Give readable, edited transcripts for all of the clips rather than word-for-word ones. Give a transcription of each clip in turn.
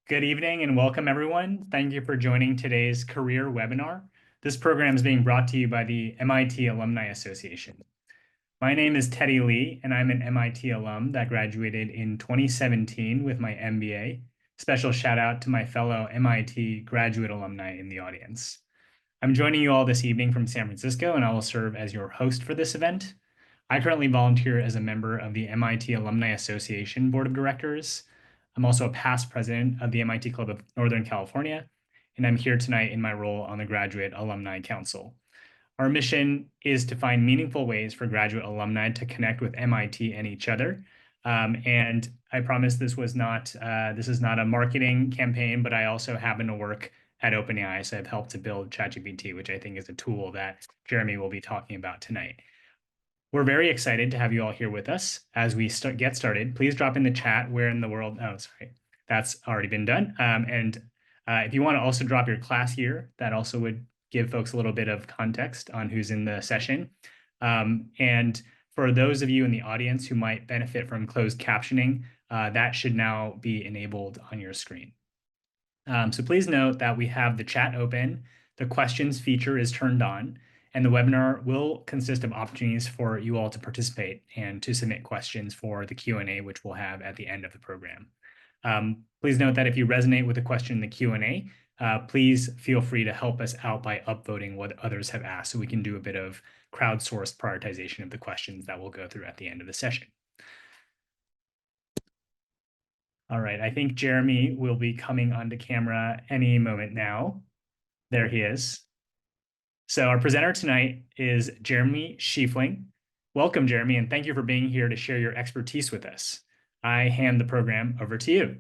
Good evening and welcome everyone. Thank you for joining today's career webinar. This program is being brought to you by the MIT Alumni Association. My name is Teddy Lee and I'm an MIT alum that graduated in 2017 with my MBA. Special shout out to my fellow MIT graduate alumni in the audience. I'm joining you all this evening from San Francisco and I will serve as your host for this event. I currently volunteer as a member of the MIT Alumni Association Board of Directors. I'm also a past president of the MIT Club of Northern California, and I'm here tonight in my role on the Graduate Alumni Council. Our mission is to find meaningful ways for graduate alumni to connect with MIT and each other. And I promise this is not a marketing campaign, but I also happen to work at OpenAI, so I've helped to build ChatGPT, which I think is a tool that Jeremy will be talking about tonight. We're very excited to have you all here with us. As we get started, please drop in the chat where in the world, oh, sorry, that's already been done. If you want to also drop your class year, that also would give folks a little bit of context on who's in the session. And for those of you in the audience who might benefit from closed captioning, that should now be enabled on your screen. So please note that we have the chat open, the questions feature is turned on, and the webinar will consist of opportunities for you all to participate and to submit questions for the Q&A, which we'll have at the end of the program. Please note that if you resonate with a question in the Q&A, please feel free to help us out by upvoting what others have asked so we can do a bit of crowdsourced prioritization of the questions that we'll go through at the end of the session. All right, I think Jeremy will be coming onto camera any moment now. There he is. So our presenter tonight is Jeremy Schifeling. Welcome, Jeremy, and thank you for being here to share your expertise with us. I hand the program over to you.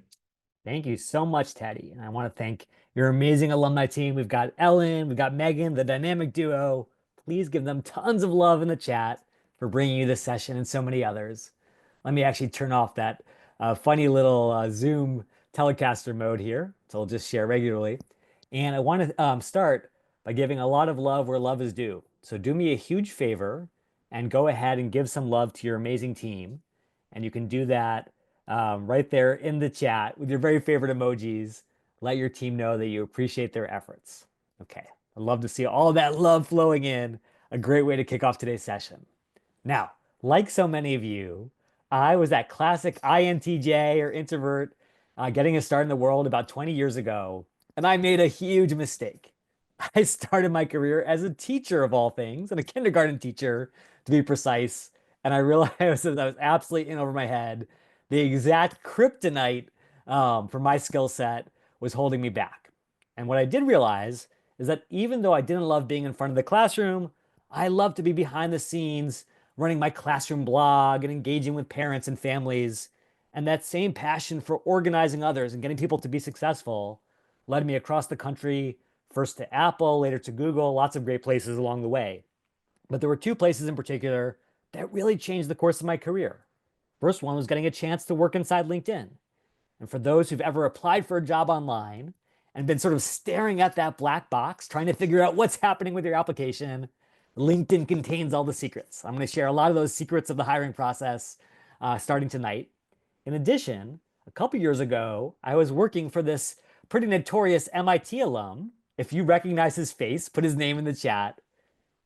Thank you so much, Teddy. And I want to thank your amazing alumni team. We've got Ellen, we've got Megan, the dynamic duo. Please give them tons of love in the chat for bringing you this session and so many others. Let me actually turn off that funny little Zoom Telecaster mode here. So I'll just share regularly. And I want to start by giving a lot of love where love is due. So do me a huge favor and go ahead and give some love to your amazing team. And you can do that right there in the chat with your very favorite emojis. Let your team know that you appreciate their efforts. Okay, I'd love to see all that love flowing in. A great way to kick off today's session. Now, like so many of you, I was that classic INTJ or introvert getting a start in the world about 20 years ago, and I made a huge mistake. I started my career as a teacher of all things, and a kindergarten teacher to be precise, and I realized that I was absolutely in over my head. The exact kryptonite for my skill set was holding me back. And what I did realize is that even though I didn't love being in front of the classroom, I loved to be behind the scenes, running my classroom blog and engaging with parents and families. And that same passion for organizing others and getting people to be successful led me across the country, first to Apple, later to Google, lots of great places along the way. But there were two places in particular that really changed the course of my career. First one was getting a chance to work inside LinkedIn. And for those who've ever applied for a job online and been sort of staring at that black box, trying to figure out what's happening with your application, LinkedIn contains all the secrets. I'm going to share a lot of those secrets of the hiring process starting tonight. In addition, a couple years ago, I was working for this pretty notorious MIT alum. If you recognize his face, put his name in the chat.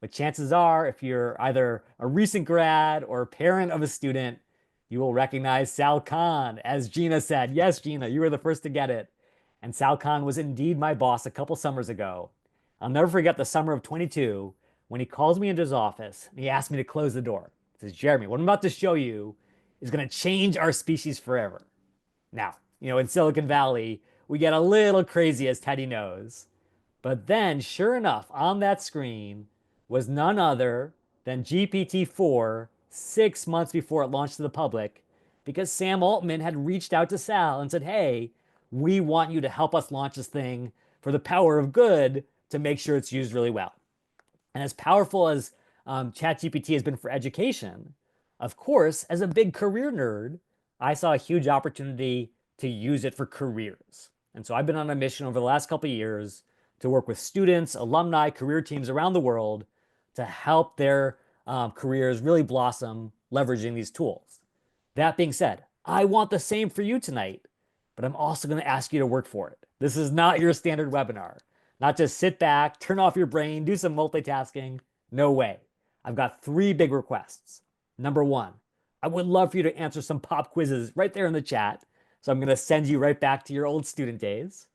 But chances are, if you're either a recent grad or a parent of a student, you will recognize Sal Khan. As Gina said, yes, Gina, you were the first to get it. And Sal Khan was indeed my boss a couple summers ago. I'll never forget the summer of 22 when he calls me into his office and he asked me to close the door. He says, Jeremy, what I'm about to show you is going to change our species forever. Now, in Silicon Valley, we get a little crazy, as Teddy knows. But then, sure enough, on that screen was none other than GPT-4 6 months before it launched to the public, because Sam Altman had reached out to Sal and said, hey, we want you to help us launch this thing for the power of good to make sure it's used really well. And as powerful as ChatGPT has been for education, of course, as a big career nerd, I saw a huge opportunity to use it for careers. And so I've been on a mission over the last couple of years to work with students, alumni, career teams around the world to help their careers really blossom leveraging these tools. That being said, I want the same for you tonight. but I'm also going to ask you to work for it. This is not your standard webinar. Not just sit back, turn off your brain, do some multitasking. No way. I've got three big requests. Number one, I would love for you to answer some pop quizzes right there in the chat. So I'm going to send you right back to your old student days.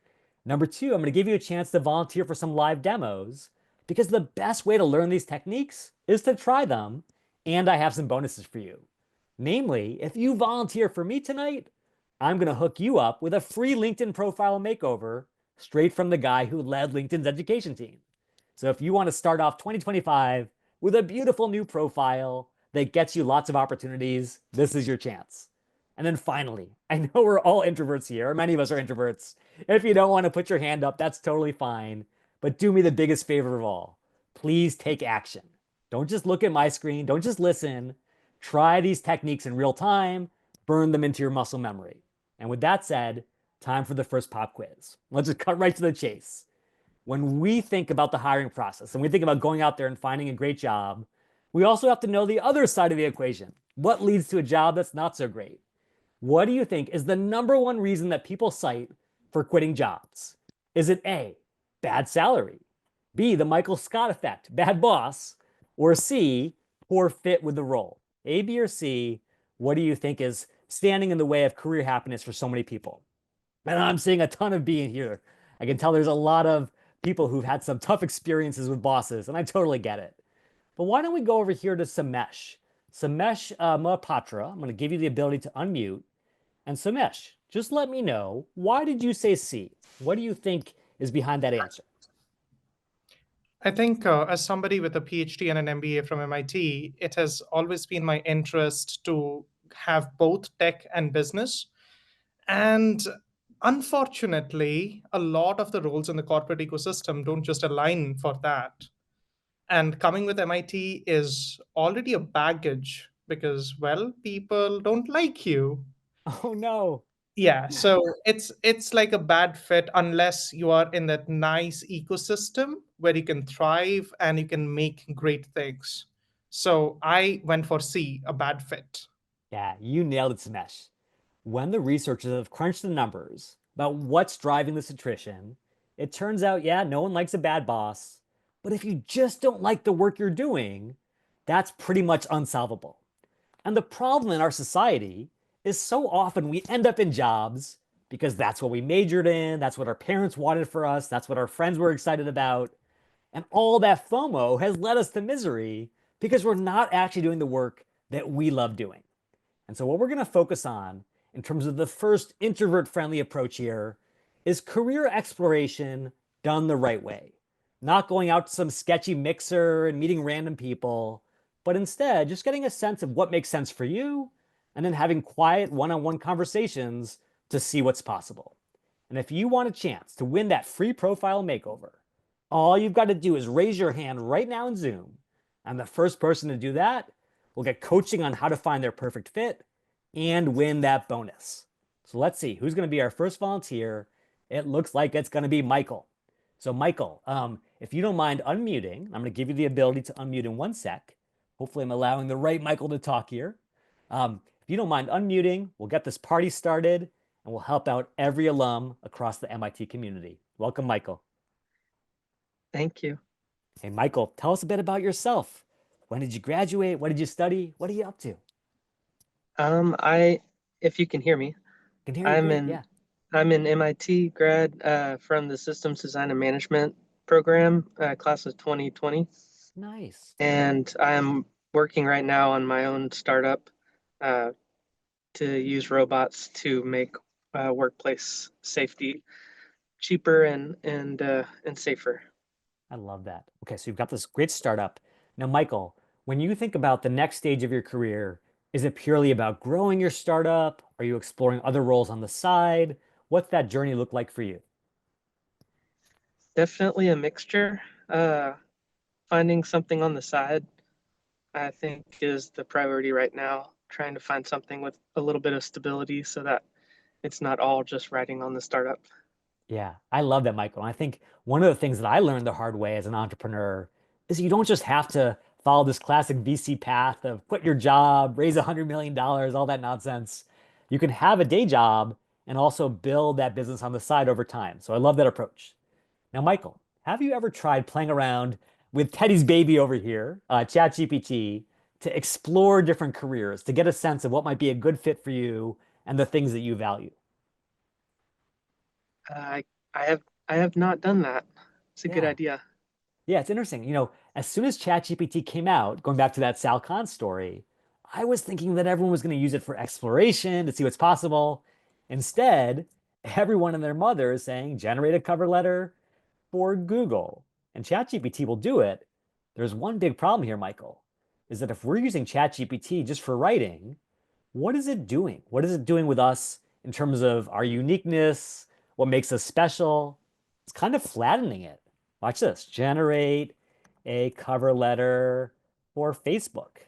Number two, I'm going to give you a chance to volunteer for some live demos because the best way to learn these techniques is to try them. And I have some bonuses for you. Namely, if you volunteer for me tonight, I'm going to hook you up with a free LinkedIn profile makeover straight from the guy who led LinkedIn's education team. So if you want to start off 2025 with a beautiful new profile that gets you lots of opportunities, this is your chance. And then finally, I know we're all introverts here, or many of us are introverts. If you don't want to put your hand up, that's totally fine. But do me the biggest favor of all. Please take action. Don't just look at my screen. Don't just listen. Try these techniques in real time. Burn them into your muscle memory. And with that said, time for the first pop quiz. Let's just cut right to the chase. When we think about the hiring process and we think about going out there and finding a great job, we also have to know the other side of the equation. What leads to a job that's not so great? What do you think is the number one reason that people cite for quitting jobs? Is it A, bad salary, B, the Michael Scott effect, bad boss, or C, poor fit with the role? A, B, or C, what do you think is standing in the way of career happiness for so many people? And I'm seeing a ton of B in here. I can tell there's a lot of people who've had some tough experiences with bosses, and I totally get it. But why don't we go over here to Samesh? Samesh Mohapatra, I'm going to give you the ability to unmute. And Samesh, just let me know, why did you say C? What do you think is behind that answer? I think as somebody with a PhD and an MBA from MIT, it has always been my interest to have both tech and business. And unfortunately, a lot of the roles in the corporate ecosystem don't just align for that. And coming with MIT is already a baggage because, well, people don't like you. Oh no. Yeah, so it's like a bad fit unless you are in that nice ecosystem where you can thrive and you can make great things. So I went for C, a bad fit. Yeah, you nailed it, Samesh. When the researchers have crunched the numbers about what's driving this attrition, it turns out, yeah, no one likes a bad boss. But if you just don't like the work you're doing, that's pretty much unsolvable. And the problem in our society is so often we end up in jobs because that's what we majored in, that's what our parents wanted for us, that's what our friends were excited about. And all that FOMO has led us to misery because we're not actually doing the work that we love doing. And so, what we're going to focus on in terms of the first introvert friendly approach here is career exploration done the right way. Not going out to some sketchy mixer and meeting random people, but instead just getting a sense of what makes sense for you and then having quiet one on one conversations to see what's possible. And if you want a chance to win that free profile makeover, all you've got to do is raise your hand right now in Zoom. And the first person to do that will get coaching on how to find their perfect fit and win that bonus. So let's see who's going to be our first volunteer. It looks like it's going to be Michael. So Michael, if you don't mind unmuting, I'm going to give you the ability to unmute in 1 sec. Hopefully I'm allowing the right Michael to talk here. If you don't mind unmuting, we'll get this party started and we'll help out every alum across the MIT community. Welcome, Michael. Thank you. Hey, Michael, tell us a bit about yourself. When did you graduate? What did you study? What are you up to? If you can hear me, Can hear you great. Yeah. I'm an MIT grad from the Systems Design and Management program, class of 2020. Nice. And I'm working right now on my own startup to use robots to make workplace safety cheaper and safer. I love that. Okay, so you've got this great startup. Now, Michael, when you think about the next stage of your career, is it purely about growing your startup? Are you exploring other roles on the side? What's that journey look like for you? Definitely a mixture. Finding something on the side, I think, is the priority right now. Trying to find something with a little bit of stability so that it's not all just riding on the startup. Yeah, I love that, Michael. And I think one of the things that I learned the hard way as an entrepreneur is you don't just have to follow this classic VC path of quit your job, raise $100 million, all that nonsense. You can have a day job and also build that business on the side over time. So I love that approach. Now, Michael, have you ever tried playing around with Teddy's baby over here, ChatGPT, to explore different careers, to get a sense of what might be a good fit for you and the things that you value? I I have I have not done that. It's a good Yeah. idea. Yeah, it's interesting. As soon as ChatGPT came out, going back to that Sal Khan story, I was thinking that everyone was going to use it for exploration to see what's possible. Instead, everyone and their mother is saying, generate a cover letter for Google. And ChatGPT will do it. There's one big problem here, Michael, is that if we're using ChatGPT just for writing, what is it doing? What is it doing with us in terms of our uniqueness? What makes us special? It's kind of flattening it. Watch this. Generate a cover letter for Facebook.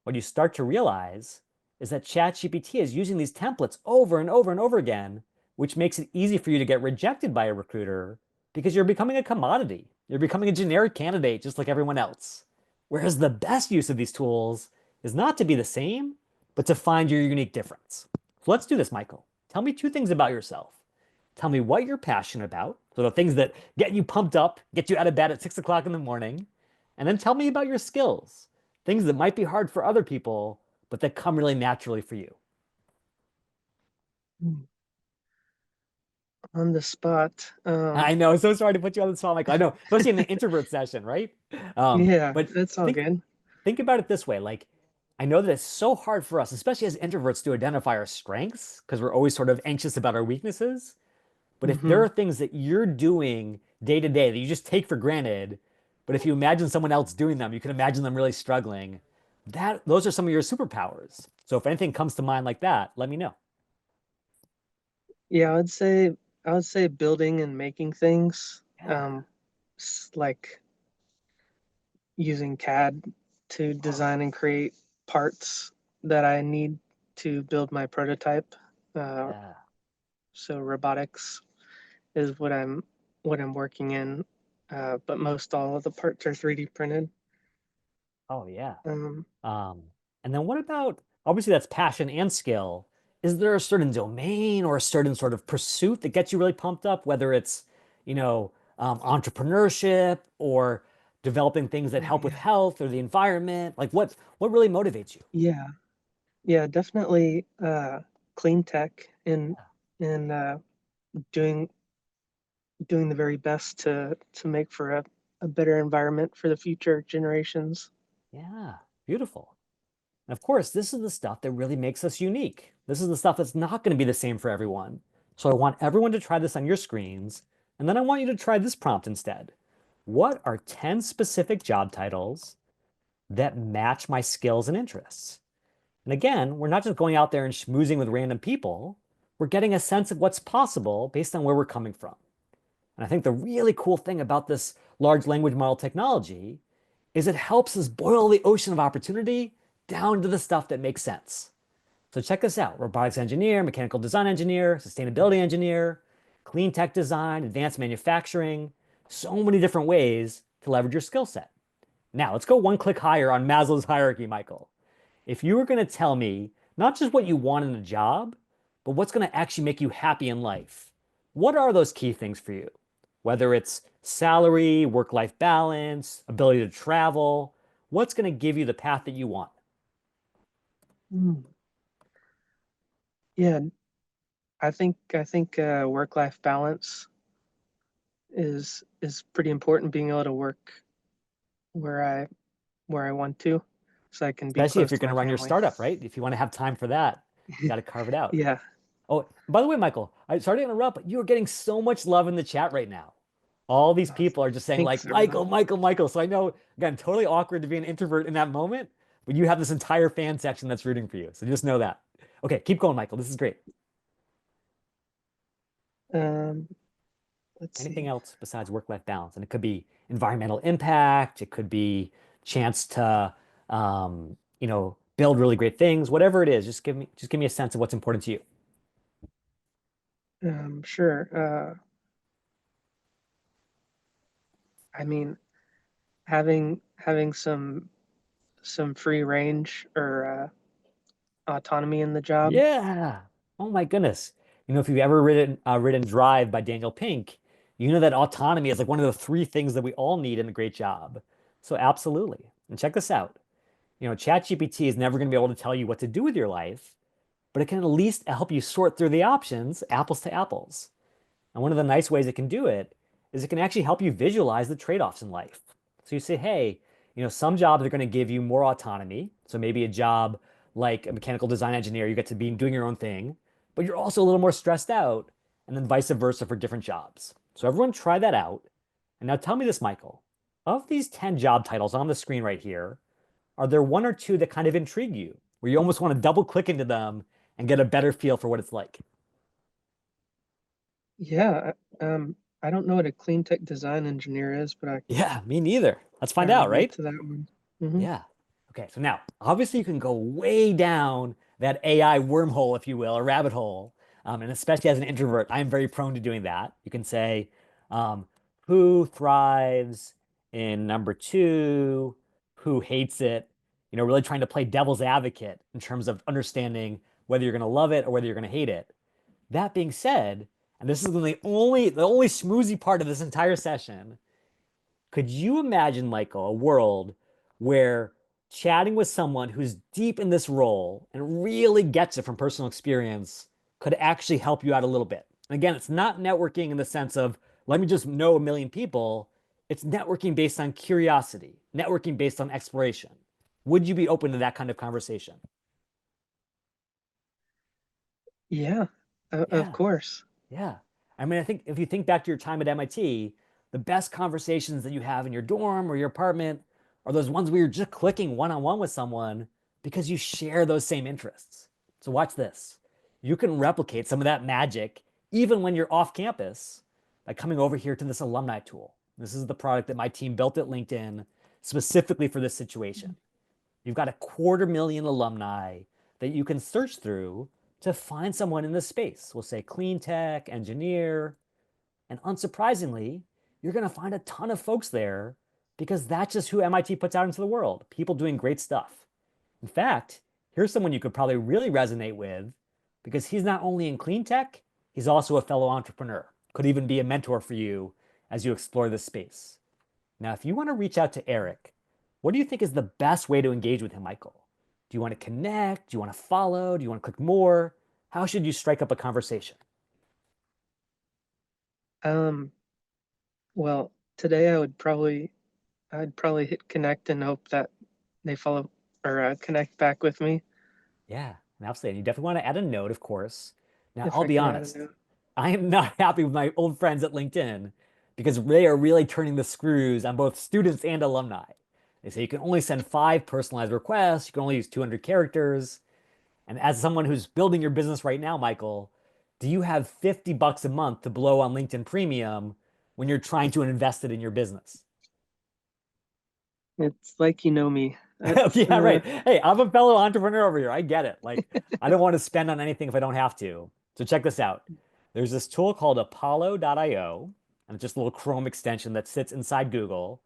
What you start to realize is that ChatGPT is using these templates over and over and over again, which makes it easy for you to get rejected by a recruiter because you're becoming a commodity. You're becoming a generic candidate just like everyone else. Whereas the best use of these tools is not to be the same, but to find your unique difference. So let's do this, Michael. Tell me two things about yourself. Tell me what you're passionate about. So the things that get you pumped up, get you out of bed at 6 o'clock in the morning. And then tell me about your skills, things that might be hard for other people, but that come really naturally for you. Hmm. On the spot. I know, so sorry to put you on the spot, Michael. I know, especially in the introvert session, right? Yeah, But that's all good. think about it this way. Like, I know that it's so hard for us, especially as introverts, to identify our strengths because we're always sort of anxious about our weaknesses. But if there Hmm. are things that you're doing day to day that you just take for granted, but if you imagine someone else doing them, you can imagine them really struggling. Those are some of your superpowers. So if anything comes to mind like that, let me know. Yeah, I would say building and making things. Yeah. Like using CAD to design and create parts that I need to build my prototype. Uh, Yeah. so robotics is what I'm working in, but most all of the parts are 3D printed. Oh yeah. Um, Um, and then what about, obviously that's passion and skill. Is there a certain domain or a certain sort of pursuit that gets you really pumped up, whether it's, entrepreneurship or developing things that oh help with yeah, health or the environment? Like what really motivates you? yeah, yeah, definitely clean tech and doing doing the very best to make for a better environment for the future generations. Yeah, beautiful. And of course, this is the stuff that really makes us unique. This is the stuff that's not going to be the same for everyone. So I want everyone to try this on your screens, and then I want you to try this prompt instead. What are 10 specific job titles that match my skills and interests? And again, we're not just going out there and schmoozing with random people. We're getting a sense of what's possible based on where we're coming from. And I think the really cool thing about this large language model technology is it helps us boil the ocean of opportunity down to the stuff that makes sense. So check this out: robotics engineer, mechanical design engineer, sustainability engineer, clean tech design, advanced manufacturing, so many different ways to leverage your skill set. Now, let's go one click higher on Maslow's hierarchy, Michael. If you were going to tell me not just what you want in a job, but what's going to actually make you happy in life, what are those key things for you? Whether it's salary, work-life balance, ability to travel, what's going to give you the path that you want? Mm. Yeah, I think work-life balance is pretty important. Being able to work where I want to, so I can be Especially if close you're to going to my run your family. startup, right? If you want to have time for that, you got to carve it out. Yeah, Oh, by the way, Michael, I sorry to interrupt, but you are getting so much love in the chat right now. All these people are just saying like, thanks everyone. Michael, Michael, Michael. So I know, again, totally awkward to be an introvert in that moment, but you have this entire fan section that's rooting for you. So just know that. Okay, keep going, Michael. This is great. Um, let's Anything see. else besides work-life balance? And it could be environmental impact. It could be chance to, build really great things. Whatever it is, just give me a sense of what's important to you. Sure. I mean, having some free range or autonomy in the job. Yeah. Oh my goodness. If you've ever written Drive by Daniel Pink, you know that autonomy is like one of the three things that we all need in a great job. So absolutely. And check this out. ChatGPT is never going to be able to tell you what to do with your life, but it can at least help you sort through the options, apples to apples. And one of the nice ways it can do it is it can actually help you visualize the trade-offs in life. So you say, hey, some jobs are going to give you more autonomy. So maybe a job like a mechanical design engineer, you get to be doing your own thing, but you're also a little more stressed out, and then vice versa for different jobs. So everyone try that out. And now tell me this, Michael. Of these 10 job titles on the screen right here, are there one or two that kind of intrigue you, where you almost want to double click into them and get a better feel for what it's like? Yeah, I don't know what a clean tech design engineer is, but I Yeah, me neither. Let's find kind of out, relate right? to that one. Hmm. Yeah. Okay, so now obviously you can go way down that AI wormhole, if you will, or rabbit hole. And especially as an introvert, I'm very prone to doing that. You can say, um, who thrives in number two, who hates it, really trying to play devil's advocate in terms of understanding whether you're going to love it or whether you're going to hate it. That being said, and this is the only schmoozy part of this entire session, could you imagine, Michael, a world where chatting with someone who's deep in this role and really gets it from personal experience could actually help you out a little bit? And again, it's not networking in the sense of, let me just know a million people. It's networking based on curiosity, networking based on exploration. Would you be open to that kind of conversation? Yeah, of Yeah. course. Yeah. I mean, I think if you think back to your time at MIT, the best conversations that you have in your dorm or your apartment are those ones where you're just clicking one on one with someone because you share those same interests. So watch this. You can replicate some of that magic even when you're off campus by coming over here to this alumni tool. This is the product that my team built at LinkedIn specifically for this situation. You've got 250,000 alumni that you can search through to find someone in this space. We'll say clean tech, engineer, and unsurprisingly, you're going to find a ton of folks there because that's just who MIT puts out into the world. People doing great stuff. In fact, here's someone you could probably really resonate with because he's not only in clean tech, he's also a fellow entrepreneur. Could even be a mentor for you as you explore this space. Now, if you want to reach out to Eric, what do you think is the best way to engage with him, Michael? Do you want to connect? Do you want to follow? Do you want to click more? How should you strike up a conversation? Um, well, today I'd probably hit connect and hope that they follow or connect back with me Yeah, and absolutely. And you definitely want to add a note, of course. Now, if I'll I be can add a honest. note. I am not happy with my old friends at LinkedIn because they are really turning the screws on both students and alumni. They say you can only send 5 personalized requests, you can only use 200 characters. And as someone who's building your business right now, Michael, do you have $50 a month to blow on LinkedIn Premium when you're trying to invest it in your business? It's like you know me. That's Yeah, right. Hey, I'm a fellow entrepreneur over here. I get it. Like, I don't want to spend on anything if I don't have to. So check this out. There's this tool called Apollo.io, and it's just a little Chrome extension that sits inside Google,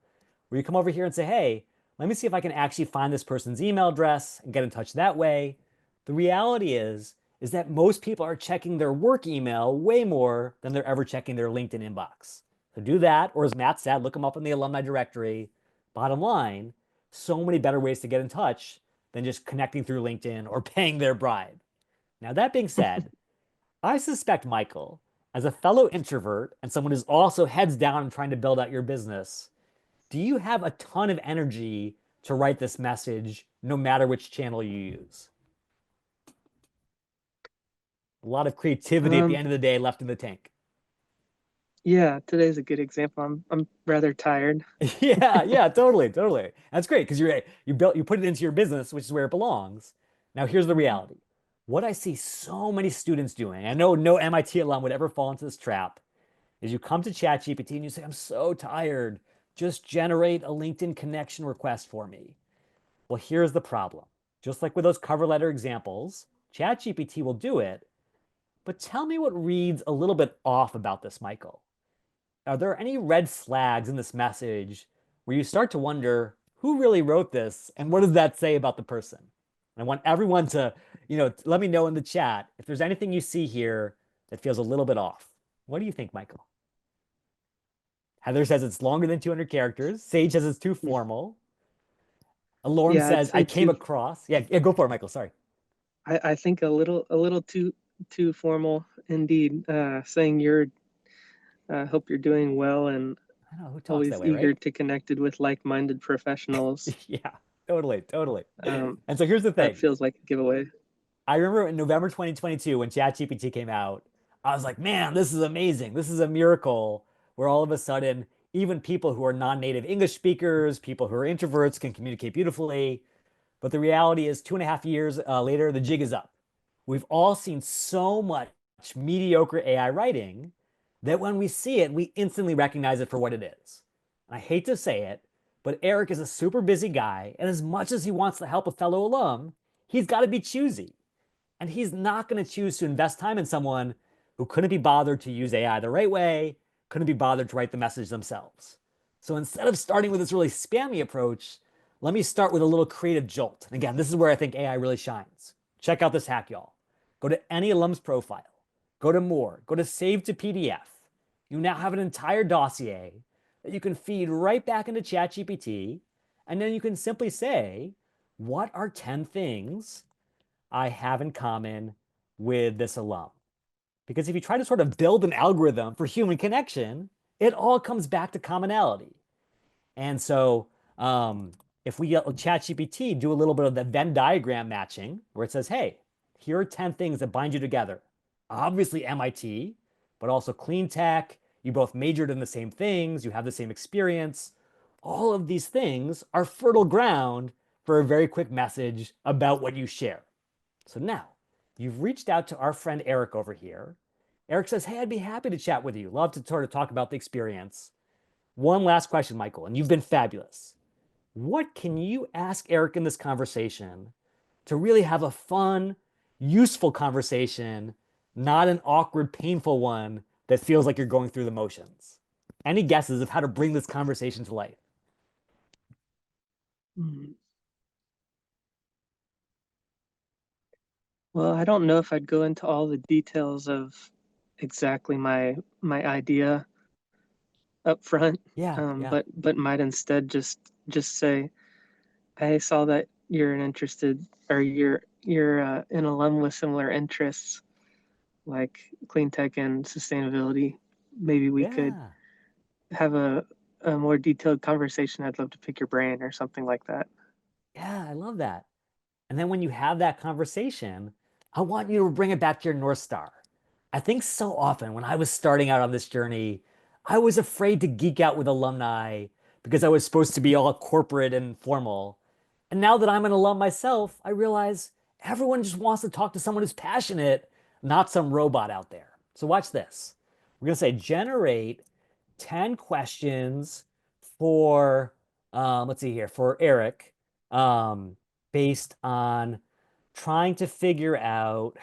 where you come over here and say, hey, let me see if I can actually find this person's email address and get in touch that way. The reality is that most people are checking their work email way more than they're ever checking their LinkedIn inbox. So do that, or as Matt said, look them up in the alumni directory. Bottom line, so many better ways to get in touch than just connecting through LinkedIn or paying their bribe. Now, that being said, I suspect, Michael, as a fellow introvert and someone who's also heads down and trying to build out your business, do you have a ton of energy to write this message no matter which channel you use? A lot of creativity at the um end of the day left in the tank. yeah, today's a good example. I'm rather tired. Yeah, yeah, totally, totally. That's great because you put it into your business, which is where it belongs. Now, here's the reality. What I see so many students doing, I know no MIT alum would ever fall into this trap, is you come to ChatGPT and you say, I'm so tired. Just generate a LinkedIn connection request for me. Well, here's the problem. Just like with those cover letter examples, ChatGPT will do it, but tell me what reads a little bit off about this, Michael. Are there any red flags in this message where you start to wonder who really wrote this and what does that say about the person? And I want everyone to, let me know in the chat if there's anything you see here that feels a little bit off. What do you think, Michael? Heather says it's longer than 200 characters. Sage says it's too formal. Alorm Yeah, I'd says, I say came across. Yeah, go for it, Michael. Sorry. I think a little too formal indeed. Saying you're hope you're doing well and I know who talks that always way, eager right? to connected with like-minded professionals. Yeah, totally, totally. Um, And so here's the that thing. feels like a giveaway. I remember in November 2022 when ChatGPT came out, I was like, man, this is amazing. This is a miracle where all of a sudden, even people who are non-native English speakers, people who are introverts can communicate beautifully. But the reality is, 2.5 years later, the jig is up. We've all seen so much mediocre AI writing that when we see it, we instantly recognize it for what it is. And I hate to say it, but Eric is a super busy guy. And as much as he wants to help a fellow alum, he's got to be choosy. And he's not going to choose to invest time in someone who couldn't be bothered to use AI the right way, couldn't be bothered to write the message themselves. So instead of starting with this really spammy approach, let me start with a little creative jolt. And again, this is where I think AI really shines. Check out this hack, y'all. Go to any alum's profile, go to more, go to save to PDF. You now have an entire dossier that you can feed right back into ChatGPT. And then you can simply say, what are 10 things I have in common with this alum? Because if you try to sort of build an algorithm for human connection, it all comes back to commonality. And so if we let ChatGPT do a little bit of the Venn diagram matching, where it says, hey, here are 10 things that bind you together. Obviously MIT, but also clean tech. You both majored in the same things. You have the same experience. All of these things are fertile ground for a very quick message about what you share. So now you've reached out to our friend Eric over here. Eric says, hey, I'd be happy to chat with you. Love to sort of talk about the experience. One last question, Michael, and you've been fabulous. What can you ask Eric in this conversation to really have a fun, useful conversation, not an awkward, painful one that feels like you're going through the motions? Any guesses of how to bring this conversation to life? Well, I don't know if I'd go into all the details of exactly my idea up front, Yeah. but might instead just say, I saw that you're an alum with similar interests like clean tech and sustainability. Maybe we could Yeah. have a more detailed conversation. I'd love to pick your brain or something like that. Yeah, I love that. And then when you have that conversation, I want you to bring it back to your North Star. I think so often when I was starting out on this journey, I was afraid to geek out with alumni because I was supposed to be all corporate and formal. And now that I'm an alum myself, I realize everyone just wants to talk to someone who's passionate, not some robot out there. So watch this. We're going to say generate 10 questions for, let's see here, for Eric, based on trying to figure out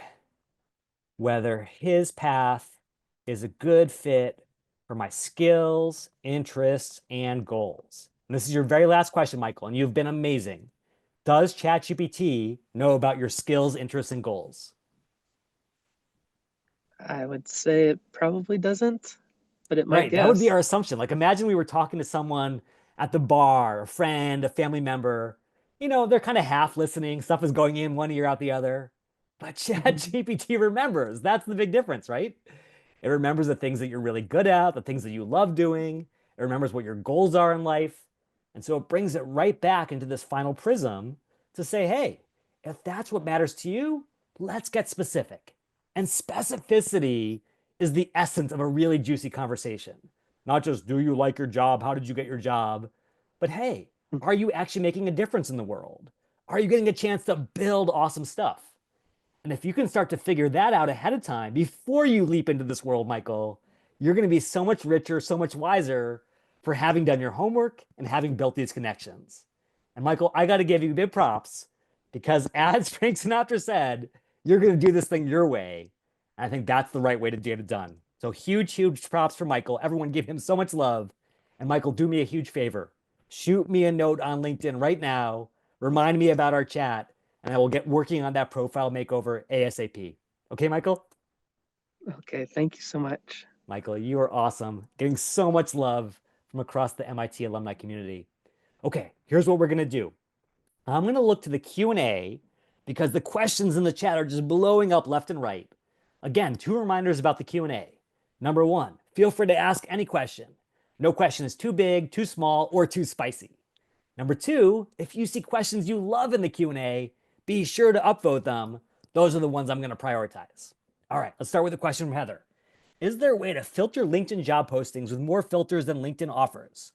whether his path is a good fit for my skills, interests, and goals. And this is your very last question, Michael, and you've been amazing. Does ChatGPT know about your skills, interests, and goals? I would say it probably doesn't, but it might Right, that would be guess. our assumption. Like, imagine we were talking to someone at the bar, a friend, a family member. They're kind of half listening. Stuff is going in one ear out the other. But ChatGPT remembers. That's the big difference, right? It remembers the things that you're really good at, the things that you love doing. It remembers what your goals are in life. And so it brings it right back into this final prism to say, hey, if that's what matters to you, let's get specific. And specificity is the essence of a really juicy conversation. Not just, do you like your job? How did you get your job? But hey, are you actually making a difference in the world? Are you getting a chance to build awesome stuff? And if you can start to figure that out ahead of time before you leap into this world, Michael, you're going to be so much richer, so much wiser for having done your homework and having built these connections. And Michael, I got to give you big props because as Frank Sinatra said, you're going to do this thing your way. And I think that's the right way to get it done. So huge props for Michael. Everyone give him so much love. And Michael, do me a huge favor. Shoot me a note on LinkedIn right now. Remind me about our chat and I will get working on that profile makeover ASAP. Okay, Michael? Okay, thank you so much. Michael, you are awesome. Getting so much love from across the MIT alumni community. Okay, here's what we're going to do. I'm going to look to the Q&A because the questions in the chat are just blowing up left and right. Again, 2 reminders about the Q&A. Number 1, feel free to ask any question. No question is too big, too small, or too spicy. Number 2, if you see questions you love in the Q&A, be sure to upvote them. Those are the ones I'm going to prioritize. All right, let's start with a question from Heather. Is there a way to filter LinkedIn job postings with more filters than LinkedIn offers?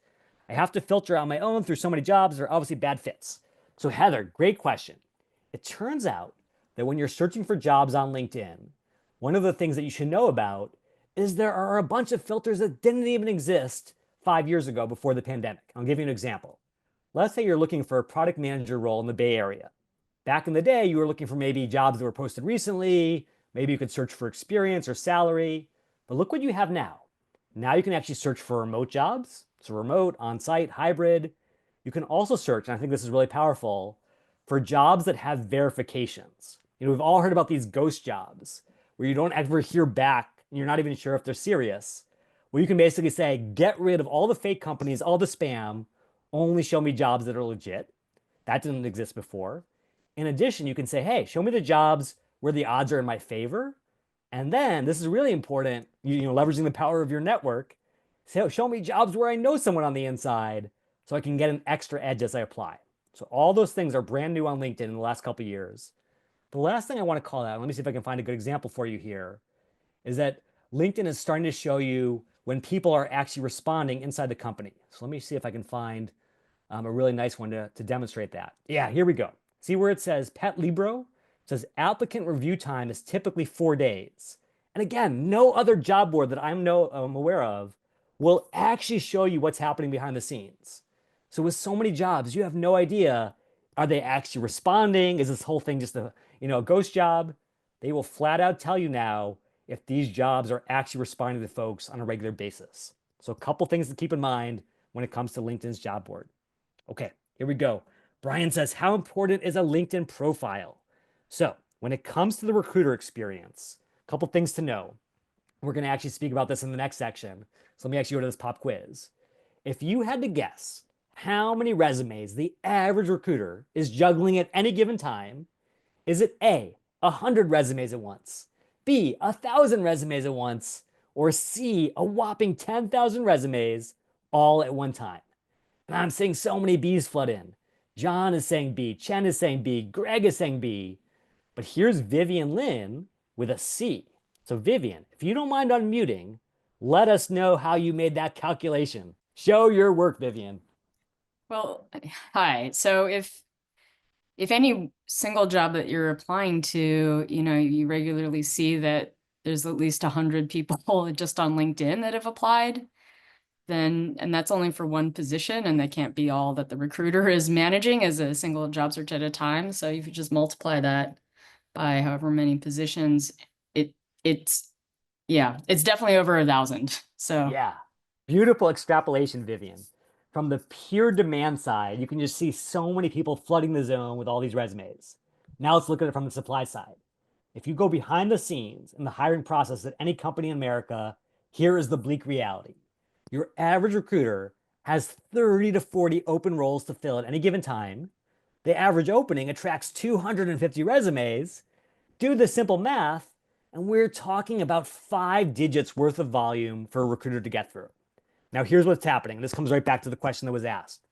I have to filter on my own through so many jobs that are obviously bad fits. So Heather, great question. It turns out that when you're searching for jobs on LinkedIn, one of the things that you should know about is there are a bunch of filters that didn't even exist 5 years ago before the pandemic. I'll give you an example. Let's say you're looking for a product manager role in the Bay Area. Back in the day, you were looking for maybe jobs that were posted recently. Maybe you could search for experience or salary. But look what you have now. Now you can actually search for remote jobs. So remote, on-site, hybrid. You can also search, and I think this is really powerful, for jobs that have verifications. We've all heard about these ghost jobs where you don't ever hear back and you're not even sure if they're serious. Well, you can basically say, get rid of all the fake companies, all the spam, only show me jobs that are legit. That didn't exist before. In addition, you can say, hey, show me the jobs where the odds are in my favor. And then, this is really important, leveraging the power of your network. So show me jobs where I know someone on the inside so I can get an extra edge as I apply. So all those things are brand new on LinkedIn in the last couple of years. The last thing I want to call out, let me see if I can find a good example for you here, is that LinkedIn is starting to show you when people are actually responding inside the company. So let me see if I can find a really nice one to demonstrate that. Yeah, here we go. See where it says Pet Libro? It says applicant review time is typically 4 days. And again, no other job board that I'm aware of will actually show you what's happening behind the scenes. So with so many jobs, you have no idea, are they actually responding? Is this whole thing just a ghost job? They will flat out tell you now if these jobs are actually responding to folks on a regular basis. So a couple things to keep in mind when it comes to LinkedIn's job board. Okay, here we go. Brian says, how important is a LinkedIn profile? So when it comes to the recruiter experience, a couple things to know. We're going to actually speak about this in the next section. So let me actually go to this pop quiz. If you had to guess how many resumes the average recruiter is juggling at any given time, is it A, 100 resumes at once, B, 1,000 resumes at once, or C, a whopping 10,000 resumes all at one time? And I'm seeing so many B's flood in. John is saying B, Chen is saying B, Greg is saying B, but here's Vivian Lin with a C. So Vivian, if you don't mind unmuting, let us know how you made that calculation. Show your work, Vivian. Well, hi. So if any single job that you're applying to, you regularly see that there's at least 100 people just on LinkedIn that have applied, then, and that's only for one position, and that can't be all that the recruiter is managing as a single job search at a time. So if you just multiply that by however many positions, it's definitely over 1,000. So yeah, beautiful extrapolation, Vivian. From the pure demand side, you can just see so many people flooding the zone with all these resumes. Now let's look at it from the supply side. If you go behind the scenes in the hiring process at any company in America, here is the bleak reality. Your average recruiter has 30 to 40 open roles to fill at any given time. The average opening attracts 250 resumes. Do the simple math, and we're talking about 5 digits worth of volume for a recruiter to get through. Now, here's what's happening. This comes right back to the question that was asked.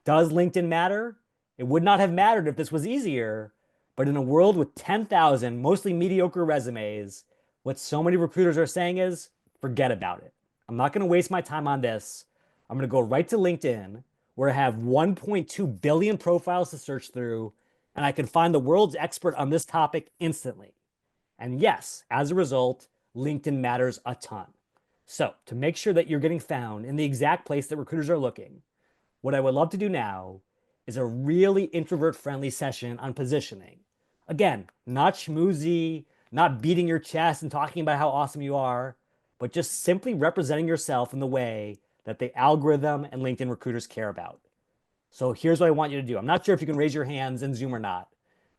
Does LinkedIn matter? It would not have mattered if this was easier, but in a world with 10,000 mostly mediocre resumes, what so many recruiters are saying is, forget about it. I'm not going to waste my time on this. I'm going to go right to LinkedIn, where I have 1.2 billion profiles to search through, and I can find the world's expert on this topic instantly. And yes, as a result, LinkedIn matters a ton. So to make sure that you're getting found in the exact place that recruiters are looking, what I would love to do now is a really introvert-friendly session on positioning. Again, not schmoozy, not beating your chest and talking about how awesome you are, but just simply representing yourself in the way that the algorithm and LinkedIn recruiters care about. So here's what I want you to do. I'm not sure if you can raise your hands in Zoom or not,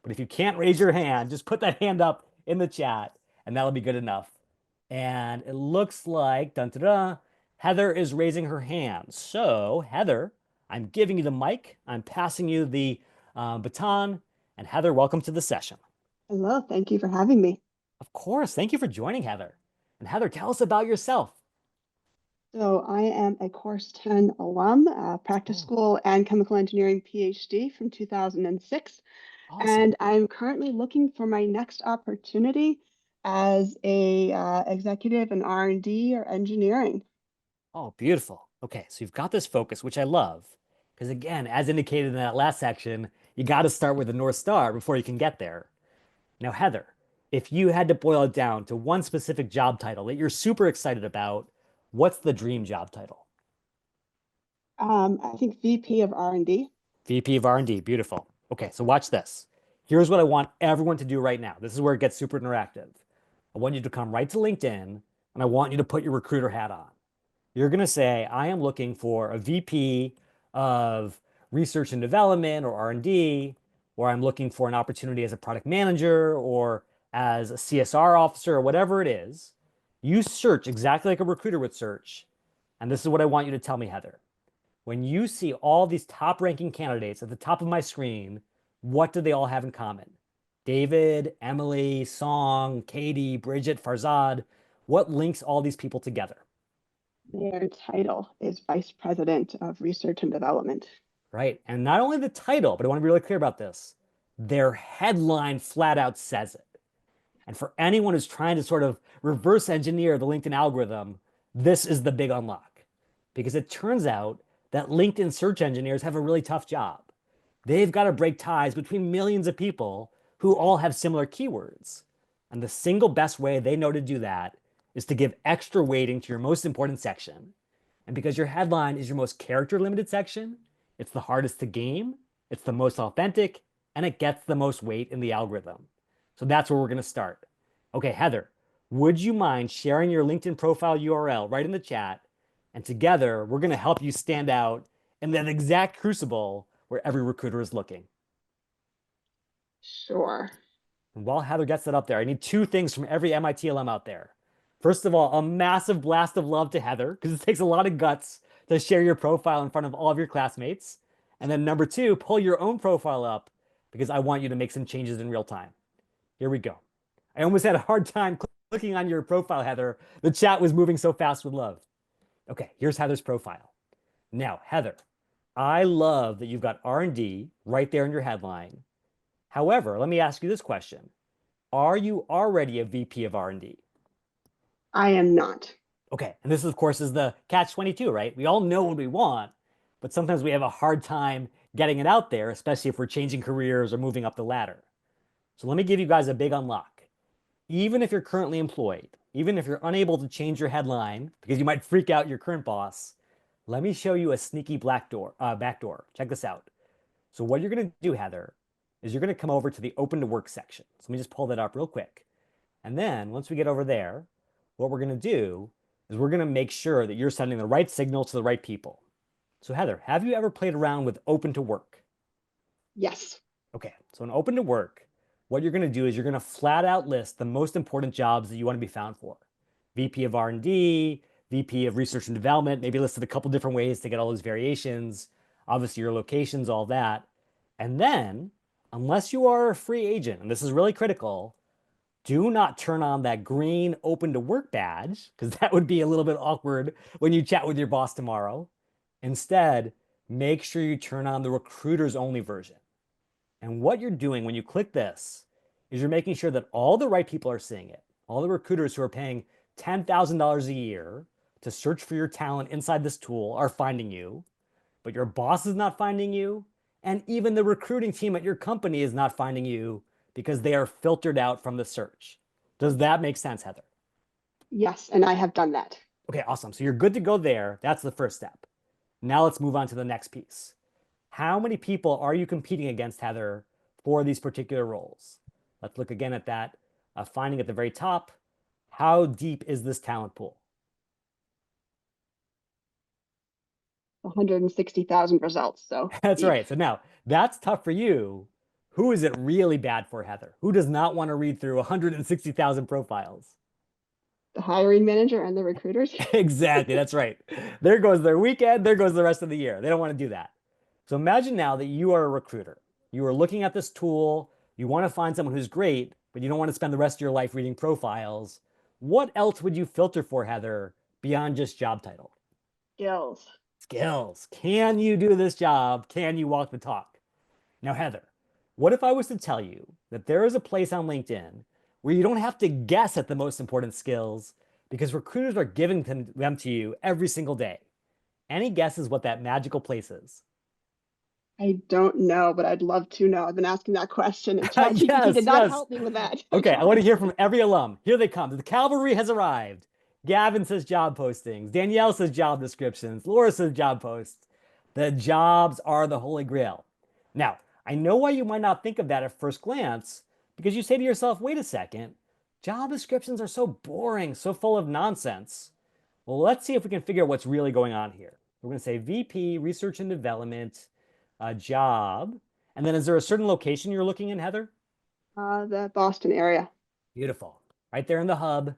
but if you can't raise your hand, just put that hand up in the chat and that'll be good enough. And it looks like, dun, dun, dun, Heather is raising her hand. So, Heather, I'm giving you the mic. I'm passing you the baton. And Heather, welcome to the session. Hello, thank you for having me. Of course. Thank you for joining, Heather. And Heather, tell us about yourself. So I am a Course 10 alum, practice school and chemical engineering PhD from 2006. Awesome. And I'm currently looking for my next opportunity as a executive in R&D or engineering. Oh, beautiful. Okay, so you've got this focus, which I love. Because again, as indicated in that last section, you got to start with the North Star before you can get there. Now, Heather, if you had to boil it down to one specific job title that you're super excited about, what's the dream job title? I think VP of R&D. VP of R&D, beautiful. Okay, so watch this. Here's what I want everyone to do right now. This is where it gets super interactive. I want you to come right to LinkedIn, and I want you to put your recruiter hat on. You're going to say, I am looking for a VP of research and development or R&D, or I'm looking for an opportunity as a product manager or as a CSR officer or whatever it is. You search exactly like a recruiter would search. And this is what I want you to tell me, Heather. When you see all these top ranking candidates at the top of my screen, what do they all have in common? David, Emily, Song, Katie, Bridget, Farzad, what links all these people together? Their title is Vice President of Research and Development. Right. And not only the title, but I want to be really clear about this. Their headline flat out says it. And for anyone who's trying to sort of reverse engineer the LinkedIn algorithm, this is the big unlock. Because it turns out that LinkedIn search engineers have a really tough job. They've got to break ties between millions of people who all have similar keywords. And the single best way they know to do that is to give extra weighting to your most important section. And because your headline is your most character limited section, it's the hardest to game, it's the most authentic, and it gets the most weight in the algorithm. So that's where we're going to start. Okay, Heather, would you mind sharing your LinkedIn profile URL right in the chat? And together, we're going to help you stand out in that exact crucible where every recruiter is looking. Sure. And while Heather gets that up there, I need two things from every MIT alum out there. First of all, a massive blast of love to Heather, because it takes a lot of guts to share your profile in front of all of your classmates. And then number two, pull your own profile up, because I want you to make some changes in real time. Here we go. I almost had a hard time clicking on your profile, Heather. The chat was moving so fast with love. Okay, here's Heather's profile. Now, Heather, I love that you've got R&D right there in your headline. However, let me ask you this question. Are you already a VP of R&D? I am not. Okay, and this, of course, is the catch-22, right? We all know what we want, but sometimes we have a hard time getting it out there, especially if we're changing careers or moving up the ladder. So let me give you guys a big unlock. Even if you're currently employed, even if you're unable to change your headline because you might freak out your current boss, let me show you a sneaky backdoor. Check this out. So what you're going to do, Heather, is you're going to come over to the open to work section. So let me just pull that up real quick. And then once we get over there, what we're going to do is we're going to make sure that you're sending the right signal to the right people. So Heather, have you ever played around with open to work? Yes. Okay, so in open to work, what you're going to do is you're going to flat out list the most important jobs that you want to be found for. VP of R&D, VP of Research and Development, maybe listed a couple different ways to get all those variations, obviously your locations, all that. And then, unless you are a free agent, and this is really critical, do not turn on that green open to work badge, because that would be a little bit awkward when you chat with your boss tomorrow. Instead, make sure you turn on the recruiters only version. And what you're doing when you click this is you're making sure that all the right people are seeing it. All the recruiters who are paying $10,000 a year to search for your talent inside this tool are finding you, but your boss is not finding you, and even the recruiting team at your company is not finding you because they are filtered out from the search. Does that make sense, Heather? Yes, and I have done that. Okay, awesome. So you're good to go there. That's the first step. Now let's move on to the next piece. How many people are you competing against, Heather, for these particular roles? Let's look again at that finding at the very top. How deep is this talent pool? 160,000 results. So That's right. So now that's tough for you. Who is it really bad for, Heather? Who does not want to read through 160,000 profiles? The hiring manager and the recruiters. Exactly, that's right. There goes their weekend, there goes the rest of the year. They don't want to do that. So imagine now that you are a recruiter. You are looking at this tool, you want to find someone who's great, but you don't want to spend the rest of your life reading profiles. What else would you filter for, Heather, beyond just job title? Skills. Skills. Can you do this job? Can you walk the talk? Now, Heather, what if I was to tell you that there is a place on LinkedIn where you don't have to guess at the most important skills because recruiters are giving them to you every single day? Any guesses what that magical place is? I don't know, but I'd love to know. I've been asking that question, and ChatGPT did not help me with that. Okay, I want to hear from every alum. Here they come. The cavalry has arrived. Gavin says job postings. Danielle says job descriptions. Laura says job posts. The jobs are the holy grail. Now, I know why you might not think of that at first glance, because you say to yourself, wait a second, job descriptions are so boring, so full of nonsense. Well, let's see if we can figure out what's really going on here. We're going to say VP, Research and Development, job. And then is there a certain location you're looking in, Heather? The Boston area. Beautiful. Right there in the hub.